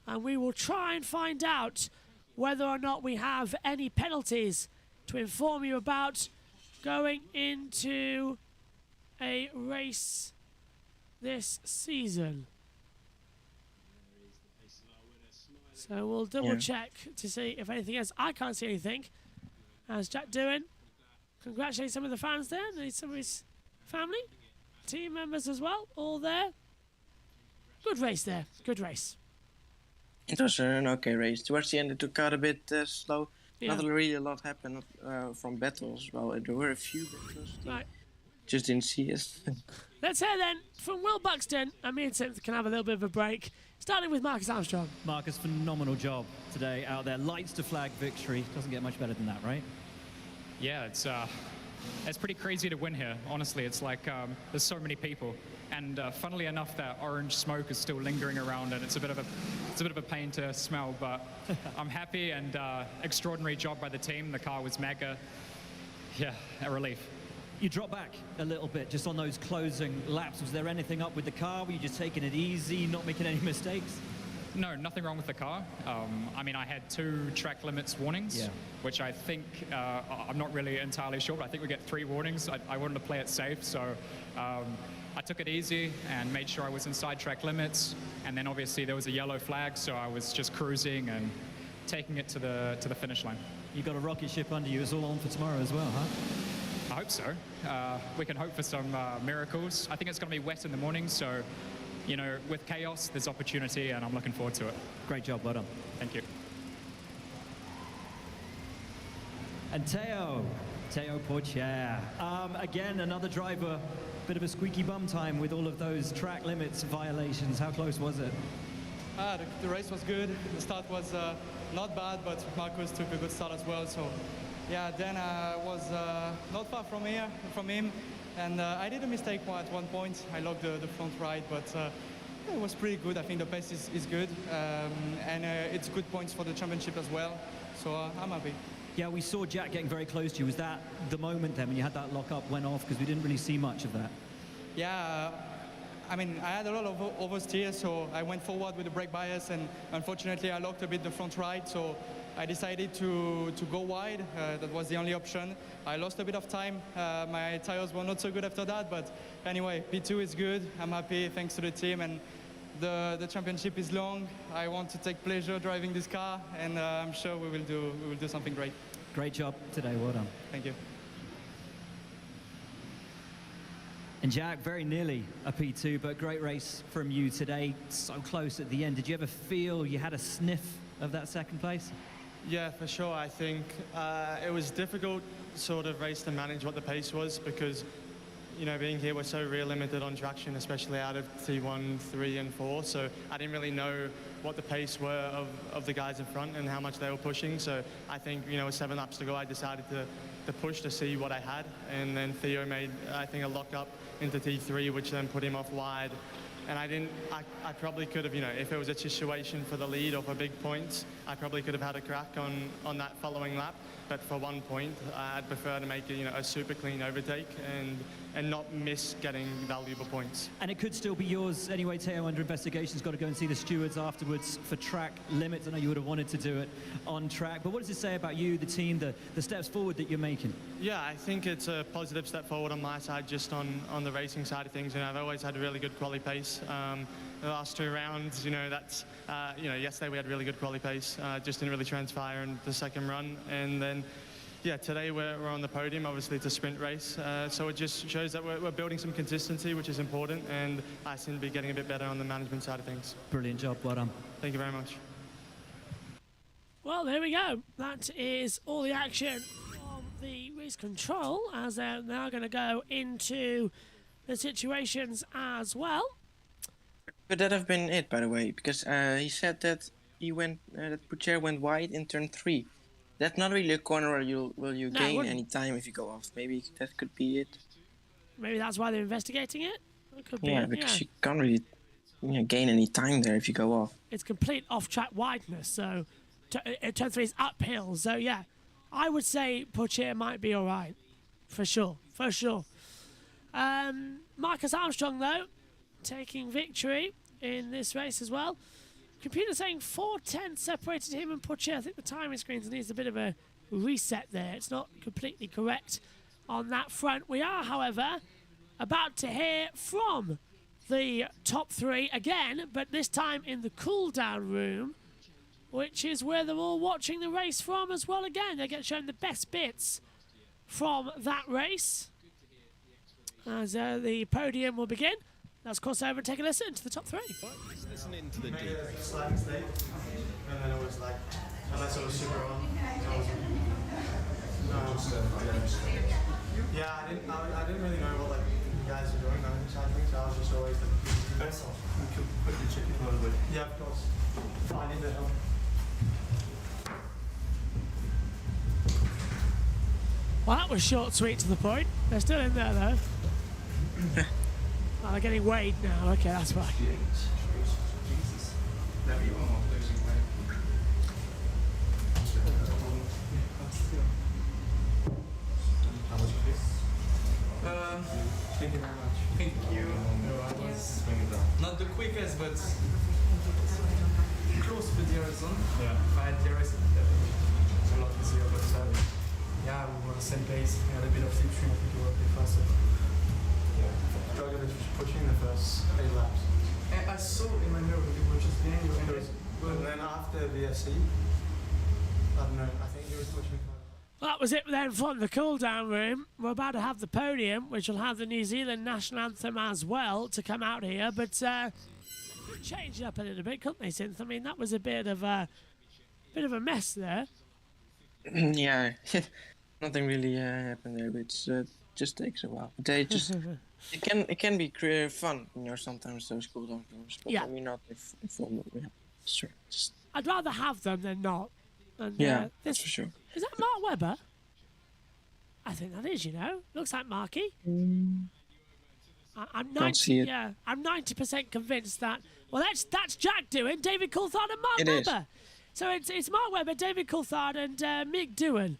[SPEAKER 1] and we will try and find out whether or not we have any penalties to inform you about going into a race this season. So we'll double check to see if anything else. I can't see anything. How's Jack doing? Congratulate some of the fans there, and some of his family, team members as well, all there. Good race there, good race.
[SPEAKER 4] It was an okay race. Towards the end, it got a bit slow.
[SPEAKER 1] Yeah.
[SPEAKER 4] Not really a lot happened from battles. Well, there were a few battles.
[SPEAKER 1] Right.
[SPEAKER 4] Just didn't see it.
[SPEAKER 1] Let's hear then from Will Buxton, and me and Tim can have a little bit of a break. Starting with Marcus Armstrong.
[SPEAKER 9] Marcus, phenomenal job today out there. Lights to flag victory. Doesn't get much better than that, right?
[SPEAKER 6] Yeah, it's pretty crazy to win here. Honestly, it's like there's so many people, and funnily enough, that orange smoke is still lingering around, and it's a bit of a pain to smell. But I'm happy, and extraordinary job by the team. The car was mega. Yeah, a relief.
[SPEAKER 9] You dropped back a little bit just on those closing laps. Was there anything up with the car? Were you just taking it easy, not making any mistakes?
[SPEAKER 6] No, nothing wrong with the car. I mean, I had 2 track limits warnings, which I think, I'm not really entirely sure, but I think we get 3 warnings. I wanted to play it safe, so I took it easy and made sure I was inside track limits. And then obviously there was a yellow flag, so I was just cruising and taking it to the finish line.
[SPEAKER 9] You got a rocket ship under you. It's all on for tomorrow as well, huh?
[SPEAKER 6] I hope so. We can hope for some miracles. I think it's going to be wet in the morning, so, you know, with chaos, there's opportunity, and I'm looking forward to it.
[SPEAKER 9] Great job, well done.
[SPEAKER 6] Thank you.
[SPEAKER 9] And Teo Pourchaire. Again, another driver, bit of a squeaky bum time with all of those track limits violations. How close was it?
[SPEAKER 3] The race was good. The start was not bad, but Marcus took a good start as well. So, yeah, then I was not far from him, and I did a mistake at one point. I locked the front right, but it was pretty good. I think the pace is good, and it's good points for the championship as well. So I'm happy.
[SPEAKER 9] Yeah, we saw Jack getting very close to you. Was that the moment then when you had that lock-up went off? Because we didn't really see much of that.
[SPEAKER 3] Yeah, I mean, I had a lot of oversteer, so I went forward with the brake bias, and unfortunately I locked a bit the front right, so I decided to go wide. That was the only option. I lost a bit of time. My tires were not so good after that, but anyway, P2 is good. I'm happy, thanks to the team, and the championship is long. I want to take pleasure driving this car, and I'm sure we will do something great.
[SPEAKER 9] Great job today, well done.
[SPEAKER 3] Thank you.
[SPEAKER 9] And Jack, very nearly a P2, but great race from you today. So close at the end. Did you ever feel you had a sniff of that second place?
[SPEAKER 10] Yeah, for sure. I think it was difficult sort of race to manage what the pace was because, you know, being here we're so real limited on traction, especially out of T1, 3 and 4. So I didn't really know what the pace were of the guys in front and how much they were pushing. So I think, you know, with 7 laps to go, I decided to push to see what I had. And then Theo made, I think, a lock up into T3, which then put him off wide. And I probably could have, you know, if it was a situation for the lead or for big points, I probably could have had a crack on that following lap. But for 1 point, I'd prefer to make it, you know, a super clean overtake and not miss getting valuable points.
[SPEAKER 9] And it could still be yours anyway, Teo, under investigation's got to go and see the stewards afterwards for track limits. I know you would have wanted to do it on track, but what does it say about you, the team, the steps forward that you're making?
[SPEAKER 10] Yeah, I think it's a positive step forward on my side, just on the racing side of things. You know, I've always had a really good quali pace. The last 2 rounds, you know, that's, you know, yesterday we had really good quali pace, just didn't really transpire in the second run. And then, yeah, today we're on the podium. Obviously, it's a sprint race, so it just shows that we're building some consistency, which is important, and I seem to be getting a bit better on the management side of things.
[SPEAKER 9] Brilliant job, well done.
[SPEAKER 10] Thank you very much.
[SPEAKER 1] Well, there we go. That is all the action from the race control, as they're now going to go into the situations as well.
[SPEAKER 4] Could that have been it, by the way? Because he said that that Pourchaire went wide in turn 3. That's not really a corner where you gain any time if you go off. Maybe that could be it.
[SPEAKER 1] Maybe that's why they're investigating it. It could be.
[SPEAKER 4] Yeah, because you can't really gain any time there if you go off.
[SPEAKER 1] It's complete off-track wideness, so turn 3 is uphill. So yeah, I would say Pourchaire might be all right, for sure. Marcus Armstrong though, taking victory in this race as well. Computer saying 4:10 separated him and Pourchaire. I think the timing screens needs a bit of a reset there. It's not completely correct on that front. We are, however, about to hear from the top 3 again, but this time in the cool-down room, which is where they're all watching the race from as well. Again, they get shown the best bits from that race as the podium will begin. Let's cross over and take a listen to the top 3.
[SPEAKER 10] Listening to the debrief. Sliding state, and then it was like, unless it was super on, yeah, I didn't really know what like you guys are doing on each other, so I was just always like, best off. We could quickly check it a little bit. Yeah, of course. I need the help.
[SPEAKER 1] Well, that was short, sweet, to the point. They're still in there though. Oh, they're getting weighed now. Okay, that's right.
[SPEAKER 10] Thank you very much.
[SPEAKER 11] Thank you. Not the quickest, but close to the horizon.
[SPEAKER 10] Yeah.
[SPEAKER 11] If I had the horizon, it's a lot easier. But yeah, we were the same pace. We had a bit of slipstream. I think we were a bit faster.
[SPEAKER 10] Yeah. Djokovic was pushing the first 8 laps.
[SPEAKER 11] And I saw in my mirror that he was just behind you.
[SPEAKER 10] And then after VSC, I don't know, I think he was pushing.
[SPEAKER 1] Well, that was it then from the cool-down room. We're about to have the podium, which will have the New Zealand national anthem as well to come out here. But change it up a little bit, couldn't they, Synth? I mean, that was a bit of a mess there.
[SPEAKER 4] Yeah, nothing really happened there, but it just takes a while. They just it can be fun, sometimes those cool-down rooms, but
[SPEAKER 1] yeah.
[SPEAKER 4] I mean not if formal. Yeah, sure. Just,
[SPEAKER 1] I'd rather have them than not. And,
[SPEAKER 4] yeah, that's for sure.
[SPEAKER 1] Is that Mark Webber? I think that is, Looks like Marky. I'm 90% convinced that. Well, that's Jack Doohan, David Coulthard, and Mark Webber. So it's Mark Webber, David Coulthard, and Mick Doohan.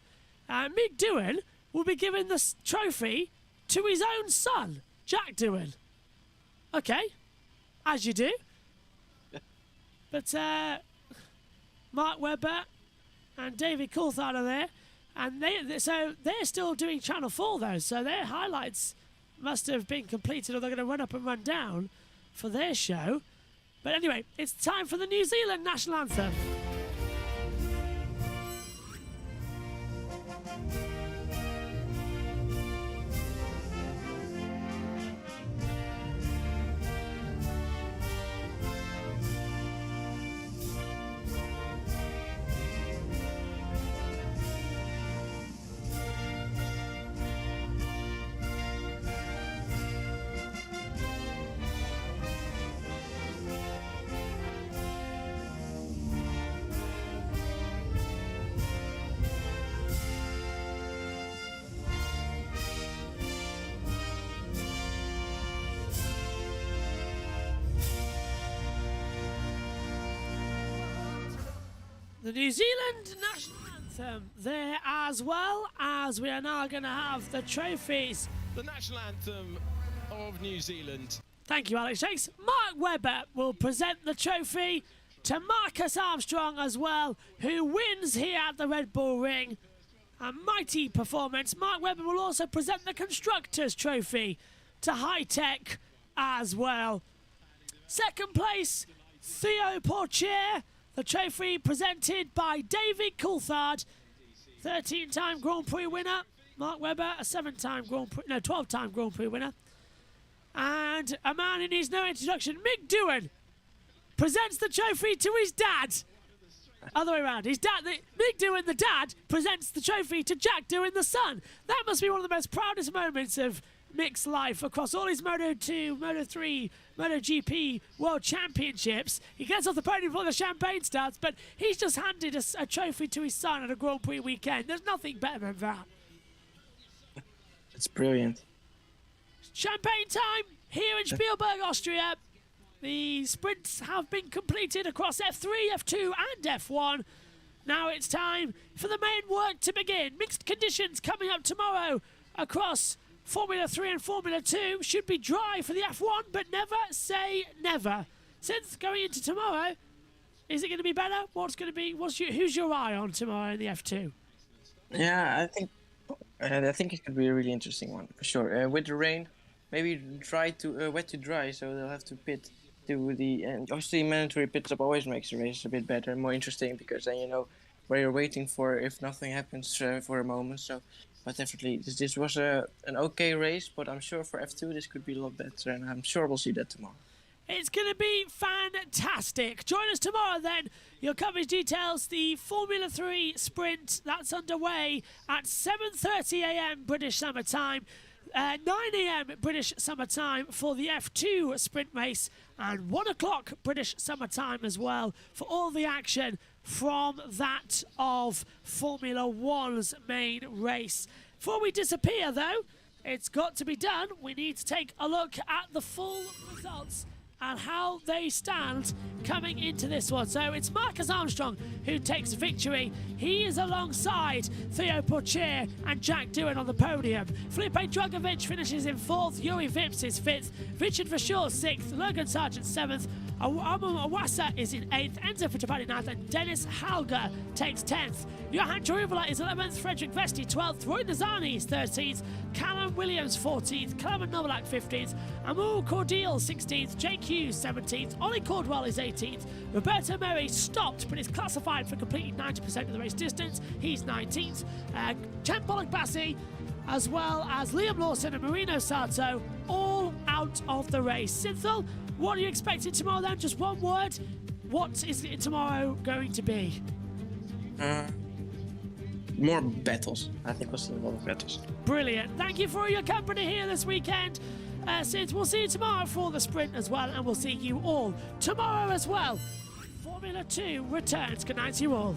[SPEAKER 1] Mick Doohan will be giving the trophy to his own son, Jack Doohan. Okay, as you do. But Mark Webber and David Coulthard are there, and they're still doing Channel 4 though, so their highlights must have been completed, or they're going to run up and run down for their show. But anyway, it's time for the New Zealand national anthem. The New Zealand national anthem there, as well as we are now going to have the trophies.
[SPEAKER 12] The national anthem of New Zealand.
[SPEAKER 1] Thank you, Alex Jakes. Mark Webber will present the trophy to Marcus Armstrong as well, who wins here at the Red Bull Ring. A mighty performance. Mark Webber will also present the Constructors' Trophy to High Tech as well. Second place, Theo Pourchaire. The trophy presented by David Coulthard, 13-time Grand Prix winner. Mark Webber, a 12-time Grand Prix winner. And a man who needs no introduction, Mick Doohan, presents the trophy to his dad. Other way around. His dad, Mick Doohan, the dad, presents the trophy to Jack Doohan, the son. That must be one of the most proudest moments of Mick's life across all his Moto2, Moto3, MotoGP World Championships. He gets off the podium before the champagne starts, but he's just handed a trophy to his son at a Grand Prix weekend. There's nothing better than that.
[SPEAKER 4] It's brilliant.
[SPEAKER 1] Champagne time here in Spielberg, Austria. The sprints have been completed across F3, F2 and F1. Now it's time for the main work to begin. Mixed conditions coming up tomorrow across Formula 3 and Formula 2. Should be dry for the F1, but never say never. Since going into tomorrow, is it going to be better? Who's your eye on tomorrow in the F2?
[SPEAKER 4] Yeah, I think it could be a really interesting one for sure. With the rain, maybe try to wet to dry, so they'll have to pit to the end. Obviously, mandatory pit stop always makes the race a bit better, more interesting, because then you know where you're waiting for if nothing happens for a moment. So, but definitely this was an okay race, but I'm sure for F2 this could be a lot better, and I'm sure we'll see that tomorrow.
[SPEAKER 1] It's going to be fantastic. Join us tomorrow then. Your coverage details the Formula 3 sprint that's underway at 7:30 a.m. British Summer Time, 9 a.m. British Summer Time for the F2 sprint race, and 1 o'clock British Summer Time as well for all the action from that of Formula 1's main race. Before we disappear though, it's got to be done. We need to take a look at the full results and how they stand coming into this one. So it's Marcus Armstrong who takes victory. He is alongside Theo Pourchaire and Jack Doohan on the podium. Felipe Drugovich finishes in 4th, Yuri Vips is 5th, Richard Verschoor 6th, Logan Sargent 7th, Amu Awasa is in 8th, Enzo Fittipaldi 9th, and Dennis Halger takes 10th. Johan Taruvula is 11th, Frederick Vesti 12th, Roy Nazani is 13th, Callum Williams 14th, Clement Novalak 15th, Amu Cordial 16th, Jake Hughes 17th, Ollie Caldwell is 18th, Roberto Merri stopped but is classified for completing 90% of the race distance, he's 19th, Chen Pollock Bassi as well as Liam Lawson and Marino Sato all out of the race. Synthel, what are you expecting tomorrow then? Just one word. What is tomorrow going to be?
[SPEAKER 4] More battles. I think we'll see a lot of battles.
[SPEAKER 1] Brilliant. Thank you for your company here this weekend. Sid, we'll see you tomorrow for the sprint as well, and we'll see you all tomorrow as well. Formula 2 returns. Good night to you all.